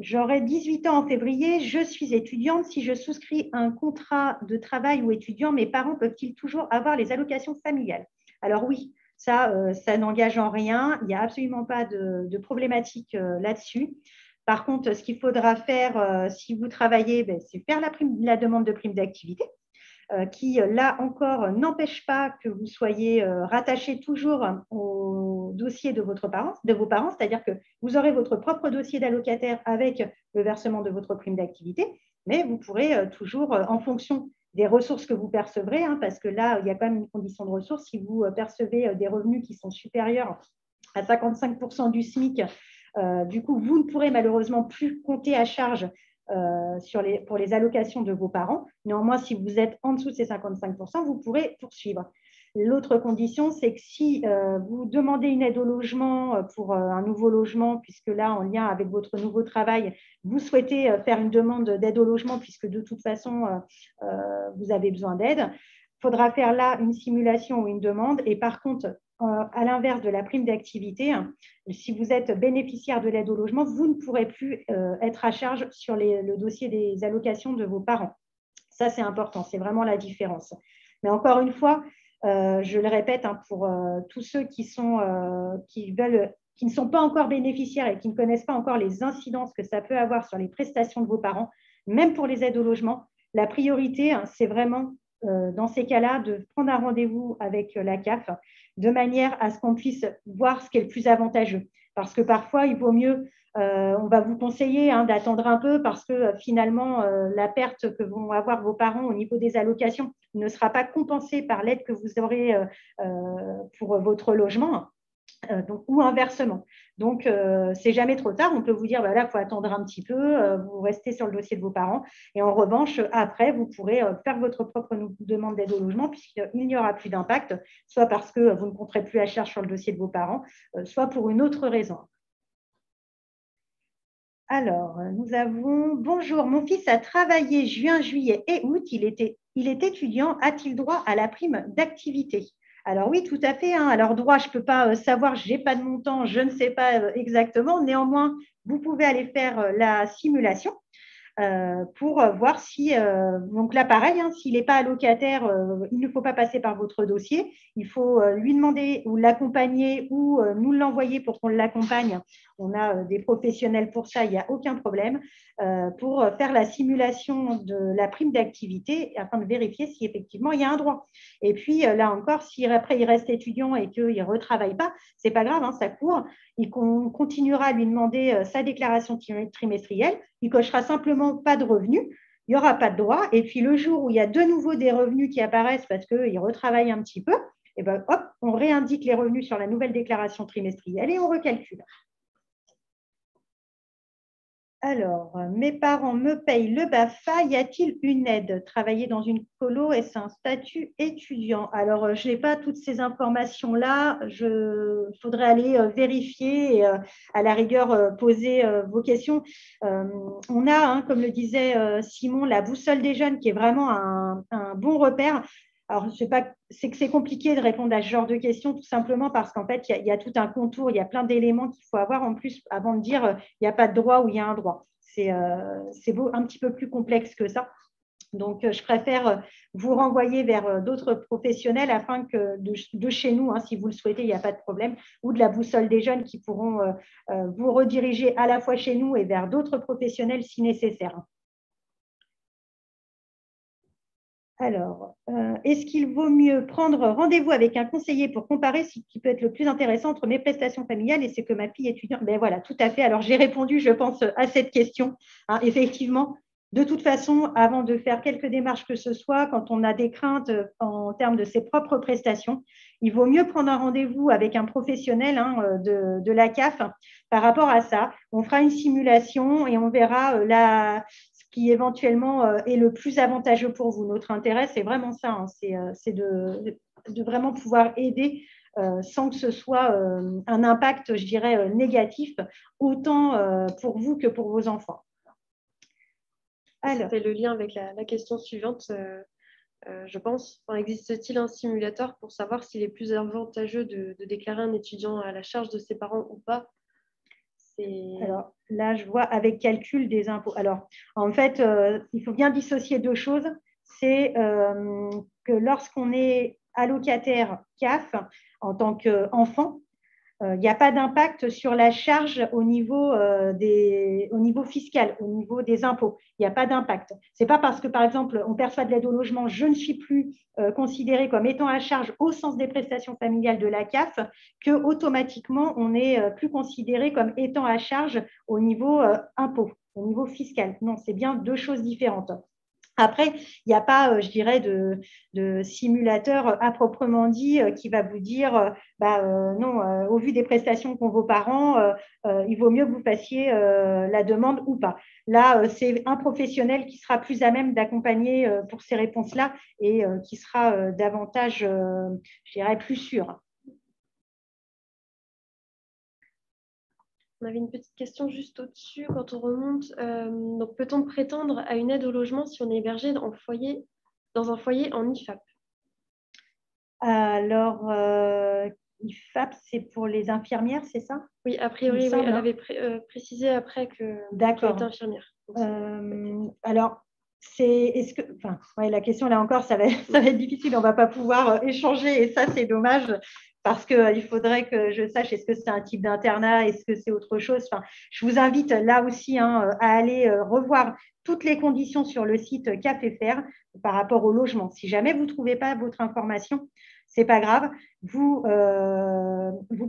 j'aurai 18 ans en février, je suis étudiante. Si je souscris un contrat de travail ou étudiant, mes parents peuvent-ils toujours avoir les allocations familiales? Alors oui, ça n'engage en rien. Il n'y a absolument pas de problématique là-dessus. Par contre, ce qu'il faudra faire si vous travaillez, c'est faire la demande de prime d'activité. Qui, là encore, n'empêche pas que vous soyez rattaché toujours au dossier de vos parents, c'est-à-dire que vous aurez votre propre dossier d'allocataire avec le versement de votre prime d'activité, mais vous pourrez toujours, en fonction des ressources que vous percevrez, parce que là, il y a quand même une condition de ressources, si vous percevez des revenus qui sont supérieurs à 55% du SMIC, du coup, vous ne pourrez malheureusement plus compter à charge pour les allocations de vos parents. Néanmoins, si vous êtes en dessous de ces 55%, vous pourrez poursuivre. L'autre condition, c'est que si vous demandez une aide au logement pour un nouveau logement, puisque là, en lien avec votre nouveau travail, vous souhaitez faire une demande d'aide au logement, puisque de toute façon, vous avez besoin d'aide, il faudra faire là une simulation ou une demande. Et par contre, à l'inverse de la prime d'activité, si vous êtes bénéficiaire de l'aide au logement, vous ne pourrez plus être à charge sur le dossier des allocations de vos parents. Ça, c'est important, c'est vraiment la différence. Mais encore une fois, je le répète, pour tous ceux qui ne sont pas encore bénéficiaires et qui ne connaissent pas encore les incidences que ça peut avoir sur les prestations de vos parents, même pour les aides au logement, la priorité, c'est vraiment, dans ces cas-là, de prendre un rendez-vous avec la CAF de manière à ce qu'on puisse voir ce qui est le plus avantageux. Parce que parfois, il vaut mieux, on va vous conseiller d'attendre un peu parce que finalement, la perte que vont avoir vos parents au niveau des allocations ne sera pas compensée par l'aide que vous aurez pour votre logement. Ou inversement. Donc, c'est jamais trop tard. On peut vous dire, là, il faut attendre un petit peu, vous restez sur le dossier de vos parents. Et en revanche, après, vous pourrez faire votre propre demande d'aide au logement puisqu'il n'y aura plus d'impact, soit parce que vous ne compterez plus à charge sur le dossier de vos parents, soit pour une autre raison. Alors, nous avons, bonjour, mon fils a travaillé juin, juillet et août. Il est étudiant. A-t-il droit à la prime d'activité? Alors oui, tout à fait. Alors droit, je ne peux pas savoir, je n'ai pas de montant, je ne sais pas exactement. Néanmoins, vous pouvez aller faire la simulation pour voir si, donc là pareil, s'il n'est pas allocataire, il ne faut pas passer par votre dossier. Il faut lui demander ou l'accompagner ou nous l'envoyer pour qu'on l'accompagne. On a des professionnels pour ça, il n'y a aucun problème, pour faire la simulation de la prime d'activité afin de vérifier si effectivement il y a un droit. Et puis là encore, si après il reste étudiant et qu'il ne retravaille pas, ce n'est pas grave, ça court. On continuera à lui demander sa déclaration trimestrielle. Il cochera simplement pas de revenus. Il n'y aura pas de droit. Et puis le jour où il y a de nouveau des revenus qui apparaissent parce qu'il retravaille un petit peu, et ben, hop, on réindique les revenus sur la nouvelle déclaration trimestrielle et on recalcule. Alors, mes parents me payent le BAFA. Y a-t-il une aide? Travailler dans une colo, est-ce un statut étudiant? Alors, je n'ai pas toutes ces informations-là. Il faudrait aller vérifier et à la rigueur poser vos questions. On a, comme le disait Simon, la boussole des jeunes qui est vraiment un bon repère. Alors, je sais pas, c'est que c'est compliqué de répondre à ce genre de questions, tout simplement parce qu'en fait, il y a tout un contour, il y a plein d'éléments qu'il faut avoir en plus avant de dire il n'y a pas de droit ou il y a un droit. C'est un petit peu plus complexe que ça. Donc, je préfère vous renvoyer vers d'autres professionnels afin que de chez nous, si vous le souhaitez, il n'y a pas de problème, ou de la boussole des jeunes qui pourront vous rediriger à la fois chez nous et vers d'autres professionnels si nécessaire. Alors, est-ce qu'il vaut mieux prendre rendez-vous avec un conseiller pour comparer ce qui peut être le plus intéressant entre mes prestations familiales et ce que ma fille étudiante? Ben voilà, tout à fait. Alors, j'ai répondu, je pense, à cette question. Effectivement, de toute façon, avant de faire quelques démarches que ce soit, quand on a des craintes en termes de ses propres prestations, il vaut mieux prendre un rendez-vous avec un professionnel de la CAF par rapport à ça. On fera une simulation et on verra qui éventuellement est le plus avantageux pour vous. Notre intérêt, c'est vraiment ça, c'est de vraiment pouvoir aider sans que ce soit un impact, je dirais, négatif, autant pour vous que pour vos enfants. C'est le lien avec la question suivante, je pense. Existe-t-il un simulateur pour savoir s'il est plus avantageux de déclarer un étudiant à la charge de ses parents ou pas? Alors là, je vois avec calcul des impôts. Alors, en fait, il faut bien dissocier deux choses. C'est que lorsqu'on est allocataire CAF en tant qu'enfant, il n'y a pas d'impact sur la charge au niveau fiscal, au niveau des impôts. Il n'y a pas d'impact. Ce n'est pas parce que, par exemple, on perçoit de l'aide au logement, je ne suis plus considérée comme étant à charge au sens des prestations familiales de la CAF qu'automatiquement, on n'est plus considéré comme étant à charge au niveau impôt, au niveau fiscal. Non, c'est bien deux choses différentes. Après, il n'y a pas, je dirais, de simulateur à proprement dit qui va vous dire non, au vu des prestations qu'ont vos parents, il vaut mieux que vous fassiez la demande ou pas. Là, c'est un professionnel qui sera plus à même d'accompagner pour ces réponses-là et qui sera davantage, je dirais, plus sûr. On avait une petite question juste au-dessus, quand on remonte. Donc, peut-on prétendre à une aide au logement si on est hébergé dans un foyer en IFAP? Alors, IFAP, c'est pour les infirmières, c'est ça? Oui, a priori, oui, elle avait précisé après qu'elle était infirmière. Alors, la question là encore, ça va être difficile, on ne va pas pouvoir échanger et ça, c'est dommage parce qu'il faudrait que je sache est-ce que c'est un type d'internat, est-ce que c'est autre chose. Je vous invite là aussi à aller revoir toutes les conditions sur le site CAF-FR par rapport au logement. Si jamais vous ne trouvez pas votre information, ce n'est pas grave. Vous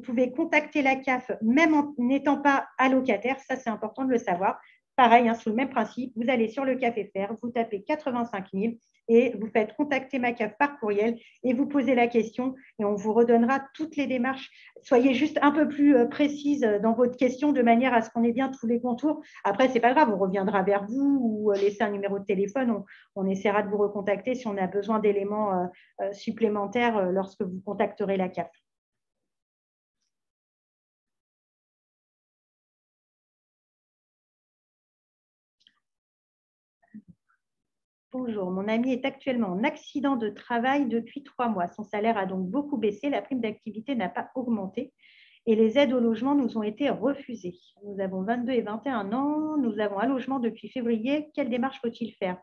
pouvez contacter la CAF même en n'étant pas allocataire. Ça, c'est important de le savoir. Pareil, sous le même principe, vous allez sur le CAF-FR, vous tapez 85 000 et vous faites contacter ma CAF par courriel et vous posez la question et on vous redonnera toutes les démarches. Soyez juste un peu plus précise dans votre question de manière à ce qu'on ait bien tous les contours. Après, ce n'est pas grave, on reviendra vers vous ou laisser un numéro de téléphone. On essaiera de vous recontacter si on a besoin d'éléments supplémentaires lorsque vous contacterez la CAF. Bonjour, mon ami est actuellement en accident de travail depuis 3 mois. Son salaire a donc beaucoup baissé, la prime d'activité n'a pas augmenté et les aides au logement nous ont été refusées. Nous avons 22 et 21 ans, nous avons un logement depuis février. Quelle démarche faut-il faire?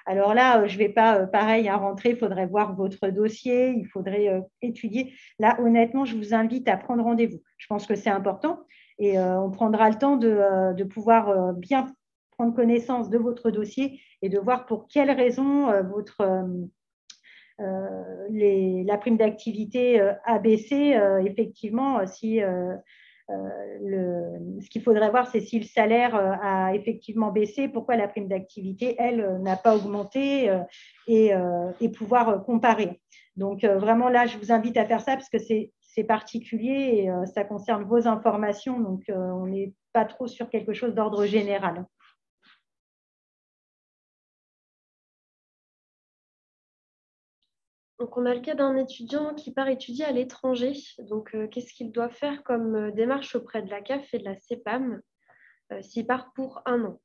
Alors là, je ne vais pas, pareil, à rentrer, il faudrait voir votre dossier, il faudrait étudier. Là, honnêtement, je vous invite à prendre rendez-vous. Je pense que c'est important et on prendra le temps de pouvoir bien prendre connaissance de votre dossier et de voir pour quelles raisons la prime d'activité a baissé. Effectivement, ce qu'il faudrait voir, c'est si le salaire a effectivement baissé, pourquoi la prime d'activité, elle, n'a pas augmenté et pouvoir comparer. Donc, vraiment, là, je vous invite à faire ça parce que c'est particulier et ça concerne vos informations. Donc, on n'est pas trop sur quelque chose d'ordre général. Donc, on a le cas d'un étudiant qui part étudier à l'étranger. Donc, qu'est-ce qu'il doit faire comme démarche auprès de la CAF et de la CEPAM s'il part pour 1 an?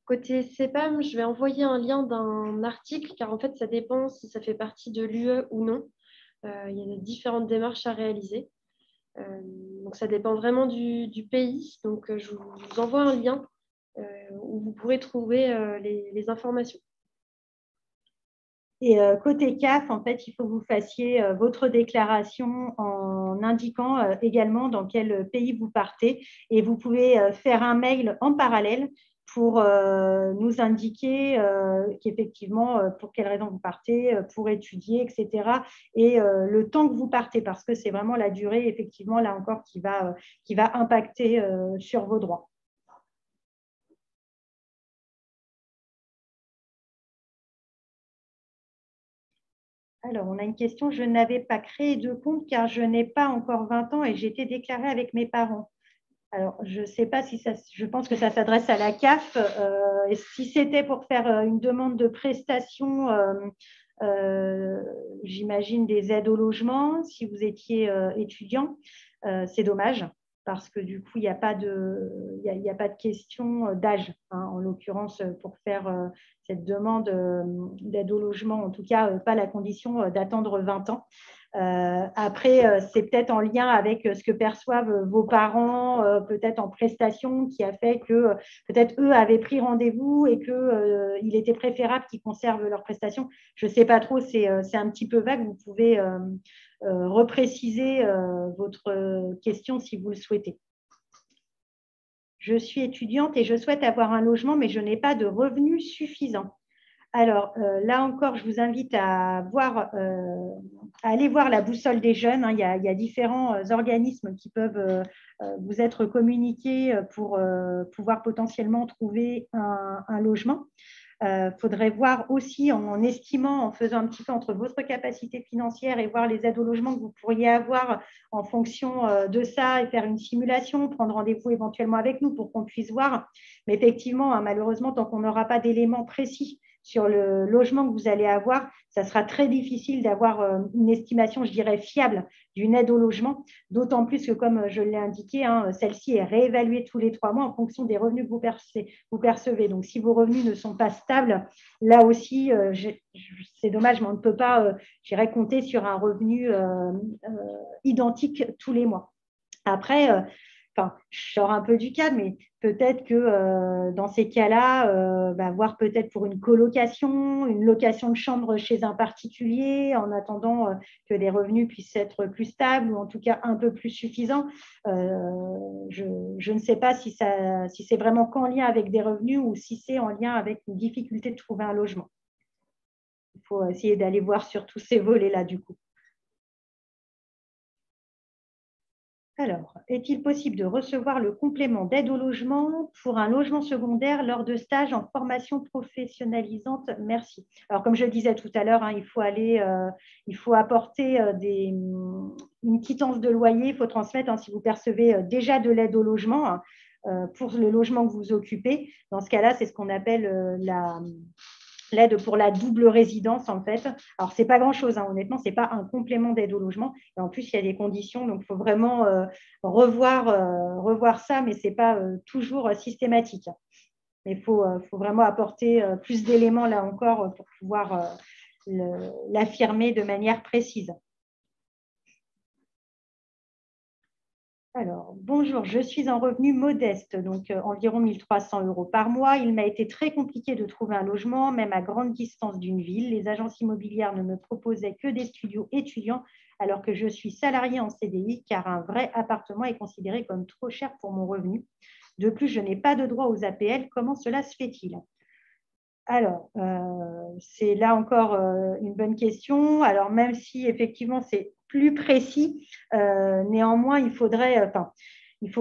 Côté CEPAM, je vais envoyer un lien d'un article, car en fait, ça dépend si ça fait partie de l'UE ou non. Il y a différentes démarches à réaliser. Donc, ça dépend vraiment du pays. Donc, je vous envoie un lien où vous pourrez trouver les informations. Et côté CAF, en fait, il faut que vous fassiez votre déclaration en indiquant également dans quel pays vous partez. Et vous pouvez faire un mail en parallèle pour nous indiquer qu'effectivement, pour quelles raisons vous partez, pour étudier, etc. Et le temps que vous partez, parce que c'est vraiment la durée, effectivement, là encore, qui va impacter sur vos droits. Alors, on a une question. Je n'avais pas créé de compte car je n'ai pas encore 20 ans et j'ai été déclarée avec mes parents. Alors, je ne sais pas si ça… Je pense que ça s'adresse à la CAF. Et si c'était pour faire une demande de prestation, j'imagine des aides au logement, si vous étiez étudiant, c'est dommage parce que du coup, il n'y a pas de question d'âge, en l'occurrence, pour faire cette demande d'aide au logement, en tout cas, pas la condition d'attendre 20 ans. Après, c'est peut-être en lien avec ce que perçoivent vos parents, peut-être en prestation, qui a fait que peut-être eux avaient pris rendez-vous et qu'il était préférable qu'ils conservent leur prestation. Je ne sais pas trop, c'est un petit peu vague. Vous pouvez repréciser votre question si vous le souhaitez. Je suis étudiante et je souhaite avoir un logement, mais je n'ai pas de revenus suffisants. Alors, là encore, je vous invite à aller voir la boussole des jeunes. Il y a différents organismes qui peuvent vous être communiqués pour pouvoir potentiellement trouver un logement. faudrait voir aussi en estimant, en faisant un petit peu entre votre capacité financière et voir les aides au logement que vous pourriez avoir en fonction de ça et faire une simulation, prendre rendez-vous éventuellement avec nous pour qu'on puisse voir. Mais effectivement, hein, malheureusement, tant qu'on n'aura pas d'éléments précis sur le logement que vous allez avoir, ça sera très difficile d'avoir une estimation, je dirais, fiable d'une aide au logement, d'autant plus que, comme je l'ai indiqué, hein, celle-ci est réévaluée tous les 3 mois en fonction des revenus que vous percevez. Donc, si vos revenus ne sont pas stables, là aussi, c'est dommage, mais on ne peut pas, je dirais, compter sur un revenu identique tous les mois. Après, je sors un peu du cadre, mais peut-être que dans ces cas-là, voir peut-être pour une colocation, une location de chambre chez un particulier, en attendant que les revenus puissent être plus stables ou en tout cas un peu plus suffisants. Je ne sais pas si c'est vraiment qu'en lien avec des revenus ou si c'est en lien avec une difficulté de trouver un logement. Il faut essayer d'aller voir sur tous ces volets-là, du coup. Alors, est-il possible de recevoir le complément d'aide au logement pour un logement secondaire lors de stages en formation professionnalisante? Merci. Alors, comme je le disais tout à l'heure, hein, il faut apporter une quittance de loyer, il faut transmettre hein, si vous percevez déjà de l'aide au logement pour le logement que vous occupez. Dans ce cas-là, c'est ce qu'on appelle l'aide pour la double résidence, en fait. Alors, ce n'est pas grand-chose, hein, honnêtement, ce n'est pas un complément d'aide au logement. Et en plus, il y a des conditions, donc il faut vraiment revoir ça, mais ce n'est pas toujours systématique. Mais il faut vraiment apporter plus d'éléments, là encore, pour pouvoir l'affirmer de manière précise. Alors, bonjour, je suis en revenu modeste, donc environ 1 300 € par mois. Il m'a été très compliqué de trouver un logement, même à grande distance d'une ville. Les agences immobilières ne me proposaient que des studios étudiants, alors que je suis salariée en CDI, car un vrai appartement est considéré comme trop cher pour mon revenu. De plus, je n'ai pas de droit aux APL. Comment cela se fait-il? Alors, c'est là encore une bonne question. Alors, même si effectivement c'est plus précis, néanmoins, il faut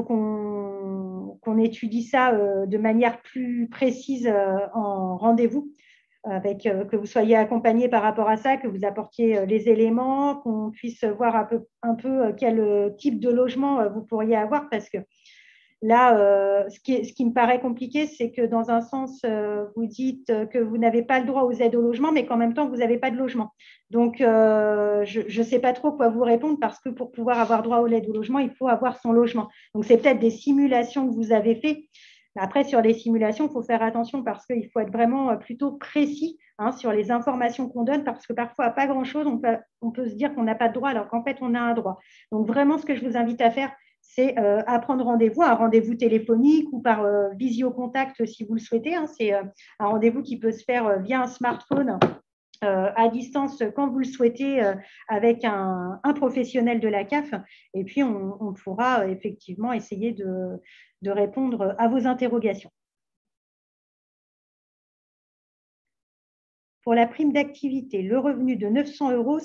qu'on étudie ça de manière plus précise en rendez-vous, que vous soyez accompagné par rapport à ça, que vous apportiez les éléments, qu'on puisse voir un peu quel type de logement vous pourriez avoir, parce que là, ce qui me paraît compliqué, c'est que dans un sens, vous dites que vous n'avez pas le droit aux aides au logement, mais qu'en même temps, vous n'avez pas de logement. Donc, je ne sais pas trop quoi vous répondre parce que pour pouvoir avoir droit aux aides au logement, il faut avoir son logement. Donc, c'est peut-être des simulations que vous avez faites. Après, sur les simulations, il faut faire attention parce qu'il faut être vraiment plutôt précis hein, sur les informations qu'on donne parce que parfois, à pas grand-chose, on peut se dire qu'on n'a pas de droit alors qu'en fait, on a un droit. Donc, vraiment, ce que je vous invite à faire, c'est à prendre rendez-vous, un rendez-vous téléphonique ou par visiocontact si vous le souhaitez. Hein. C'est un rendez-vous qui peut se faire via un smartphone à distance quand vous le souhaitez avec un professionnel de la CAF. Et puis, on pourra effectivement essayer de répondre à vos interrogations. Pour la prime d'activité, le revenu de 900 €,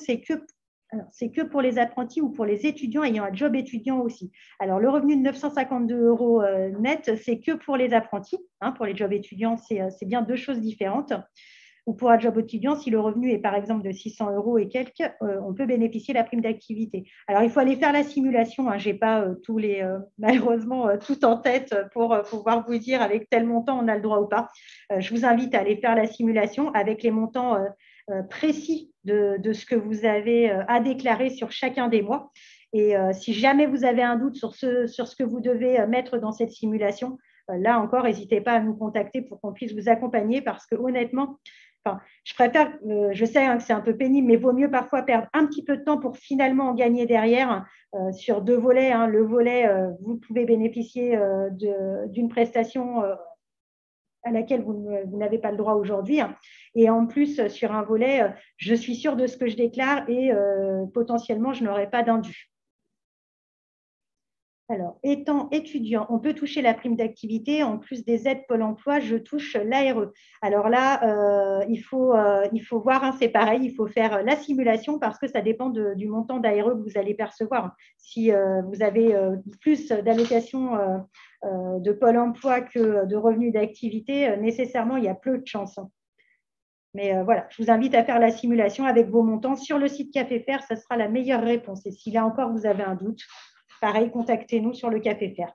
c'est que pour les apprentis ou pour les étudiants ayant un job étudiant aussi. Alors, le revenu de 952 € net, c'est que pour les apprentis. Hein, pour les jobs étudiants, c'est bien deux choses différentes. Ou pour un job étudiant, si le revenu est par exemple de 600 € et quelques, on peut bénéficier de la prime d'activité. Alors, il faut aller faire la simulation. Hein. Je n'ai pas malheureusement tout en tête pour pouvoir vous dire avec tel montant on a le droit ou pas. Je vous invite à aller faire la simulation avec les montants précis de ce que vous avez à déclarer sur chacun des mois. Et si jamais vous avez un doute sur ce que vous devez mettre dans cette simulation, là encore, n'hésitez pas à nous contacter pour qu'on puisse vous accompagner parce que honnêtement, je préfère, je sais hein, que c'est un peu pénible, mais il vaut mieux parfois perdre un petit peu de temps pour finalement en gagner derrière sur deux volets. Hein. Le volet, vous pouvez bénéficier d'une prestation à laquelle vous n'avez pas le droit aujourd'hui. Hein. Et en plus, sur un volet, je suis sûre de ce que je déclare et potentiellement, je n'aurai pas d'indu. Alors, étant étudiant, on peut toucher la prime d'activité. En plus des aides Pôle emploi, je touche l'ARE. Alors là, il faut voir, hein, c'est pareil, il faut faire la simulation parce que ça dépend du montant d'ARE que vous allez percevoir. Si vous avez plus d'allocations de Pôle emploi que de revenus d'activité, nécessairement, il y a peu de chances. Mais voilà, je vous invite à faire la simulation avec vos montants sur le site Café Faire, ça sera la meilleure réponse. Et si là encore vous avez un doute, pareil, contactez-nous sur le Café Faire.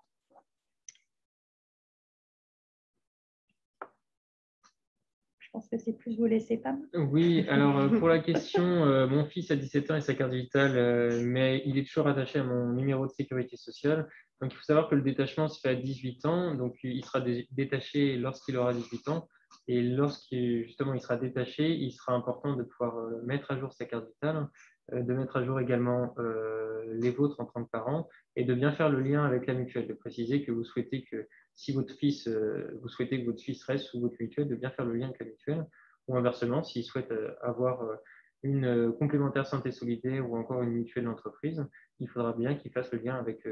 Je pense que c'est plus vous laisser, Pam. Oui, alors pour la question, mon fils a 17 ans et sa carte vitale, mais il est toujours attaché à mon numéro de sécurité sociale. Donc il faut savoir que le détachement se fait à 18 ans, donc il sera détaché lorsqu'il aura 18 ans. Et lorsqu'il justement il sera détaché, il sera important de pouvoir mettre à jour sa carte vitale, de mettre à jour également les vôtres en tant que parents et de bien faire le lien avec la mutuelle, de préciser que vous souhaitez que si votre fils, vous souhaitez que votre fils reste sous votre mutuelle, de bien faire le lien avec la mutuelle, ou inversement, s'il souhaite avoir une complémentaire santé solidaire ou encore une mutuelle d'entreprise, il faudra bien qu'il fasse le lien avec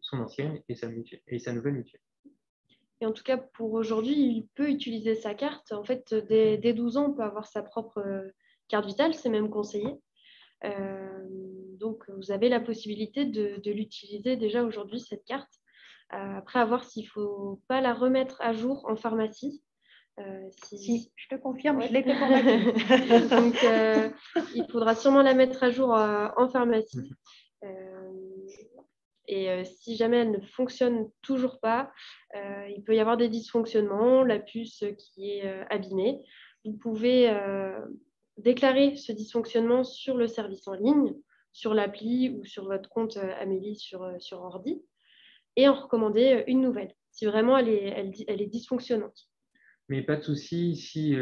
son ancienne et sa nouvelle mutuelle. Et en tout cas, pour aujourd'hui, il peut utiliser sa carte. En fait, dès 12 ans, on peut avoir sa propre carte vitale, c'est même conseillé. Donc, vous avez la possibilité de l'utiliser déjà aujourd'hui, cette carte. Après, à voir s'il ne faut pas la remettre à jour en pharmacie. Si, je te confirme, ouais. je l'ai fait pour ma fille. Donc, il faudra sûrement la mettre à jour en pharmacie. Et si jamais elle ne fonctionne toujours pas, il peut y avoir des dysfonctionnements, la puce qui est abîmée. Vous pouvez déclarer ce dysfonctionnement sur le service en ligne, sur l'appli ou sur votre compte Amélie sur ordi, et en recommander une nouvelle, si vraiment elle est dysfonctionnante. Mais pas de souci, s'il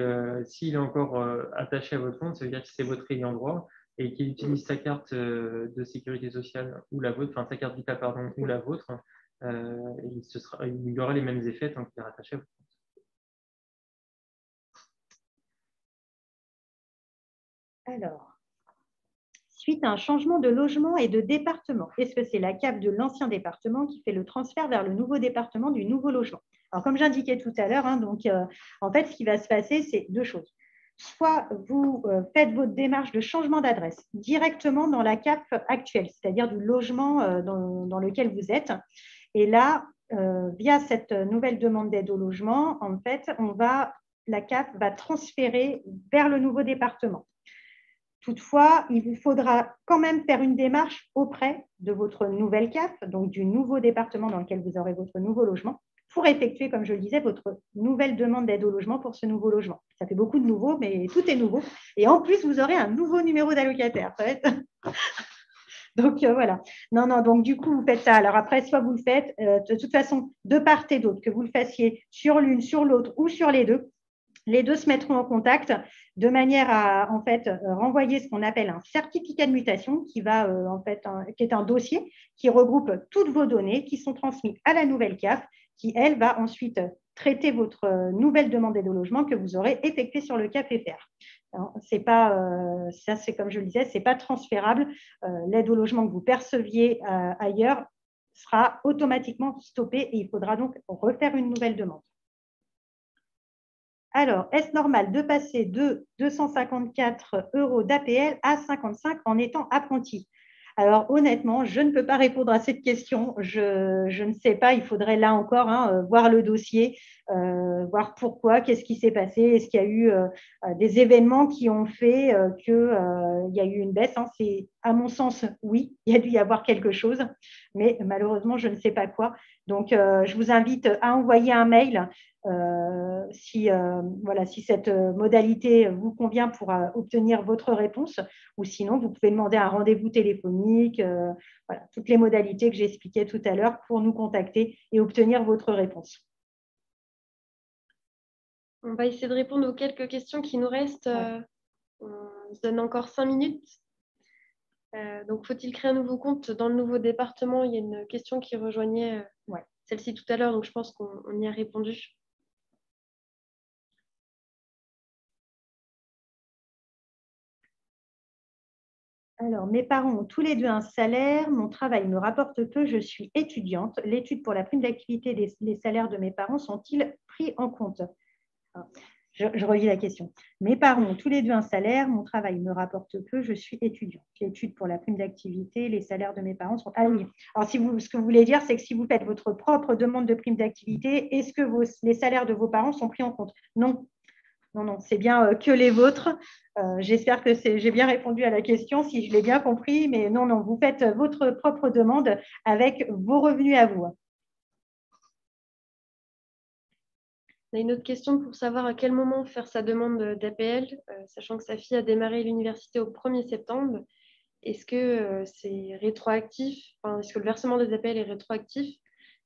est encore attaché à votre compte, ça veut dire que c'est votre ayant droit et qu'il utilise sa carte de sécurité sociale ou la vôtre, enfin sa carte vitale, pardon, ou la vôtre, il y aura les mêmes effets tant qu'il est rattaché à votre compte. Alors, suite à un changement de logement et de département, est-ce que c'est la CAF de l'ancien département qui fait le transfert vers le nouveau département du nouveau logement? Alors, comme j'indiquais tout à l'heure, en fait, ce qui va se passer, c'est deux choses. Soit vous faites votre démarche de changement d'adresse directement dans la CAF actuelle, c'est-à-dire du logement dans lequel vous êtes. Et là, via cette nouvelle demande d'aide au logement, en fait, la CAF va transférer vers le nouveau département. Toutefois, il vous faudra quand même faire une démarche auprès de votre nouvelle CAF, donc du nouveau département dans lequel vous aurez votre nouveau logement, pour effectuer, comme je le disais, votre nouvelle demande d'aide au logement pour ce nouveau logement. Ça fait beaucoup de nouveaux, mais tout est nouveau. Et en plus, vous aurez un nouveau numéro d'allocataire. Ça va être... Donc, voilà. Non, donc du coup, vous faites ça. Alors après, soit vous le faites, de toute façon, de part et d'autre, que vous le fassiez sur l'une, sur l'autre ou sur les deux se mettront en contact de manière à en fait renvoyer ce qu'on appelle un certificat de mutation qui est un dossier qui regroupe toutes vos données qui sont transmises à la nouvelle CAF qui, elle, va ensuite traiter votre nouvelle demande d'aide au logement que vous aurez effectuée sur le Café Faire. C'est pas, ça, c'est comme je le disais, c'est pas transférable. L'aide au logement que vous perceviez ailleurs sera automatiquement stoppée et il faudra donc refaire une nouvelle demande. Alors, est-ce normal de passer de 254 € d'APL à 55 en étant apprenti? Alors, honnêtement, je ne peux pas répondre à cette question. Je ne sais pas. Il faudrait là encore voir le dossier, voir pourquoi, qu'est-ce qui s'est passé. Est-ce qu'il y a eu des événements qui ont fait qu'il y a eu une baisse? À mon sens, oui, il y a dû y avoir quelque chose. Mais malheureusement, je ne sais pas quoi. Donc, je vous invite à envoyer un mail si cette modalité vous convient pour obtenir votre réponse, ou sinon vous pouvez demander un rendez-vous téléphonique, toutes les modalités que j'expliquais tout à l'heure pour nous contacter et obtenir votre réponse. On va essayer de répondre aux quelques questions qui nous restent. On se donne encore 5 minutes. Donc, faut-il créer un nouveau compte dans le nouveau département? Il y a une question qui rejoignait celle-ci tout à l'heure, donc je pense qu'on y a répondu. Alors, mes parents ont tous les deux un salaire, mon travail me rapporte peu, je suis étudiante. L'étude pour la prime d'activité, les salaires de mes parents sont-ils pris en compte? Je relis la question. Mes parents ont tous les deux un salaire, mon travail me rapporte peu, je suis étudiante. L'étude pour la prime d'activité, les salaires de mes parents sont… Ah oui. Alors, ce que vous voulez dire, c'est que si vous faites votre propre demande de prime d'activité, est-ce que les salaires de vos parents sont pris en compte? Non. Non, non, c'est bien que les vôtres. J'espère que j'ai bien répondu à la question, si je l'ai bien compris. Mais non, non, vous faites votre propre demande avec vos revenus à vous. On a une autre question pour savoir à quel moment faire sa demande d'APL, sachant que sa fille a démarré l'université au 1er septembre. Est-ce que c'est rétroactif, enfin, est-ce que le versement des APL est rétroactif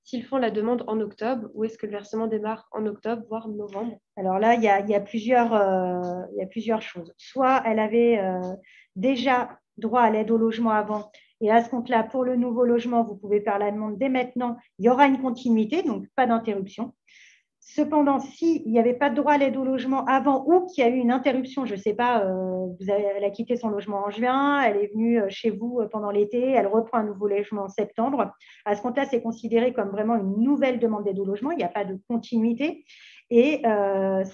s'ils font la demande en octobre, ou est-ce que le versement démarre en octobre, voire novembre? Alors là, il y a plusieurs choses. Soit elle avait déjà droit à l'aide au logement avant, et à ce compte-là, pour le nouveau logement, vous pouvez faire la demande dès maintenant. Il y aura une continuité, donc pas d'interruption. Cependant, s'il n'y avait pas de droit à l'aide au logement avant ou qu'il y a eu une interruption, je ne sais pas, elle a quitté son logement en juin, elle est venue chez vous pendant l'été, elle reprend un nouveau logement en septembre, à ce compte-là, c'est considéré comme vraiment une nouvelle demande d'aide au logement, il n'y a pas de continuité et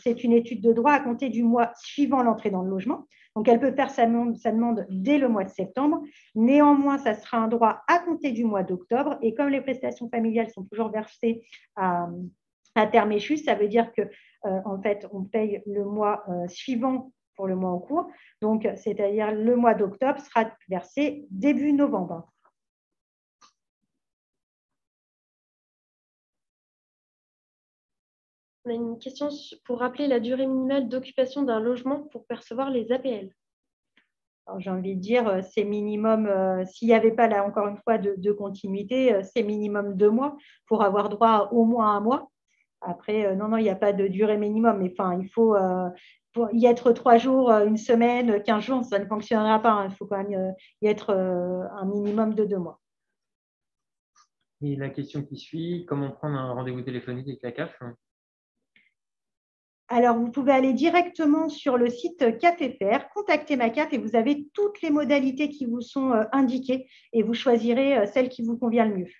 c'est une étude de droit à compter du mois suivant l'entrée dans le logement. Donc, elle peut faire sa demande dès le mois de septembre. Néanmoins, ça sera un droit à compter du mois d'octobre et comme les prestations familiales sont toujours versées à terme échu, ça veut dire que en fait, on paye le mois suivant pour le mois en cours. Donc, c'est-à-dire le mois d'octobre sera versé début novembre. On a une question pour rappeler la durée minimale d'occupation d'un logement pour percevoir les APL. J'ai envie de dire, c'est minimum, s'il n'y avait pas là encore une fois de continuité, c'est minimum 2 mois pour avoir droit à au moins 1 mois. Après, non, il n'y a pas de durée minimum. Mais enfin, il faut pour y être 3 jours, 1 semaine, 15 jours, ça ne fonctionnera pas. Hein. Il faut quand même y être un minimum de 2 mois. Et la question qui suit, comment prendre un rendez-vous téléphonique avec la CAF? Alors, vous pouvez aller directement sur le site CAF.fr, contacter ma CAF et vous avez toutes les modalités qui vous sont indiquées et vous choisirez celle qui vous convient le mieux.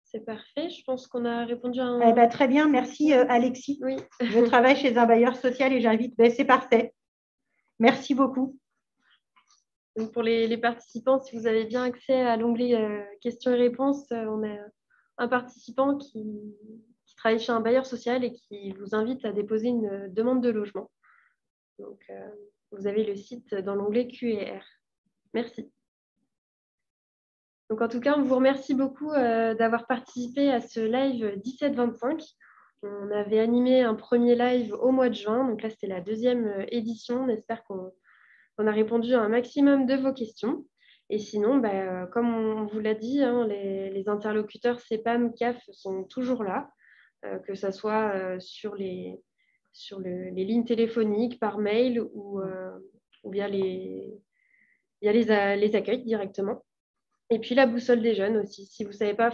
C'est parfait. Je pense qu'on a répondu à un… Très bien, merci Alexis. Oui. Je travaille chez un bailleur social et j'invite… c'est parfait. Merci beaucoup. Donc pour les participants, si vous avez bien accès à l'onglet questions et réponses, on a un participant qui travaille chez un bailleur social et qui vous invite à déposer une demande de logement. Donc, vous avez le site dans l'onglet Q&R. Merci. Donc, en tout cas, on vous remercie beaucoup d'avoir participé à ce live 17-25. On avait animé un premier live au mois de juin. Donc là, c'était la 2e édition. On espère qu'on a répondu à un maximum de vos questions. Et sinon, comme on vous l'a dit, hein, les interlocuteurs CEPAM, CAF sont toujours là, que ce soit sur les lignes téléphoniques, par mail ou via les accueils directement. Et puis la boussole des jeunes aussi. Si vous ne savez pas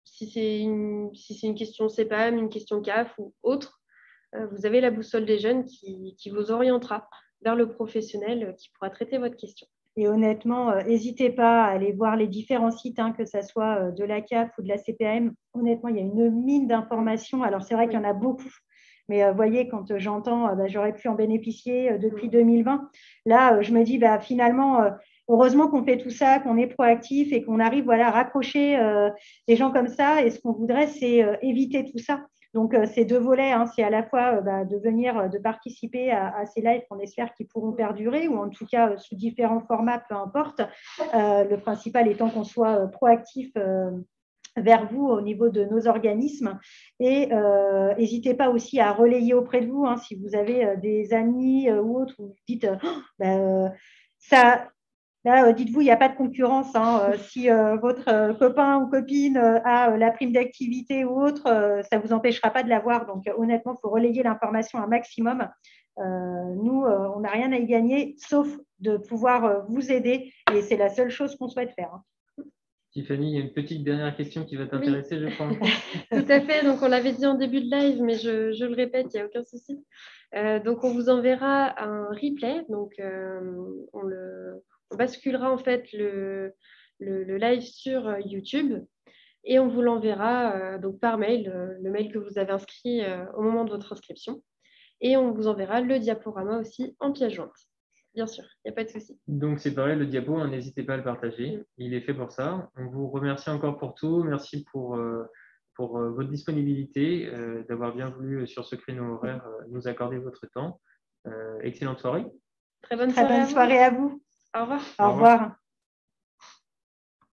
si c'est une question CEPAM, une question CAF ou autre, vous avez la boussole des jeunes qui vous orientera vers le professionnel qui pourra traiter votre question. Et honnêtement, n'hésitez pas à aller voir les différents sites, hein, que ce soit de la CAF ou de la CPAM. Honnêtement, il y a une mine d'informations. Alors, c'est vrai qu'il y en a beaucoup. Mais vous voyez, quand j'entends j'aurais pu en bénéficier depuis 2020, là, je me dis finalement, heureusement qu'on fait tout ça, qu'on est proactif et qu'on arrive à raccrocher des gens comme ça. Et ce qu'on voudrait, c'est éviter tout ça. Donc, c'est 2 volets. Hein. C'est à la fois de participer à ces lives qu'on espère qu'ils pourront perdurer ou en tout cas sous différents formats, peu importe. Le principal étant qu'on soit proactif vers vous au niveau de nos organismes. Et n'hésitez pas aussi à relayer auprès de vous, hein, si vous avez des amis ou autres, vous dites ça… Là, dites-vous, il n'y a pas de concurrence. Hein. Si votre copain ou copine a la prime d'activité ou autre, ça ne vous empêchera pas de l'avoir. Donc, honnêtement, il faut relayer l'information un maximum. Nous, on n'a rien à y gagner, sauf de pouvoir vous aider. Et c'est la seule chose qu'on souhaite faire. Hein. Tiffany, il y a une petite dernière question qui va t'intéresser, je crois. Tout à fait. Donc, on l'avait dit en début de live, mais je le répète, il n'y a aucun souci. Donc, on vous enverra un replay. Donc, on basculera en fait le live sur YouTube et on vous l'enverra donc par mail, le mail que vous avez inscrit au moment de votre inscription. Et on vous enverra le diaporama aussi en pièce jointe. Bien sûr, il n'y a pas de souci. Donc, c'est pareil, le diapo, n'hésitez pas à le partager. Il est fait pour ça. On vous remercie encore pour tout. Merci pour pour votre disponibilité, d'avoir bien voulu sur ce créneau horaire nous accorder votre temps. Excellente soirée. Très bonne Très bonne soirée à vous. Au revoir. Au revoir.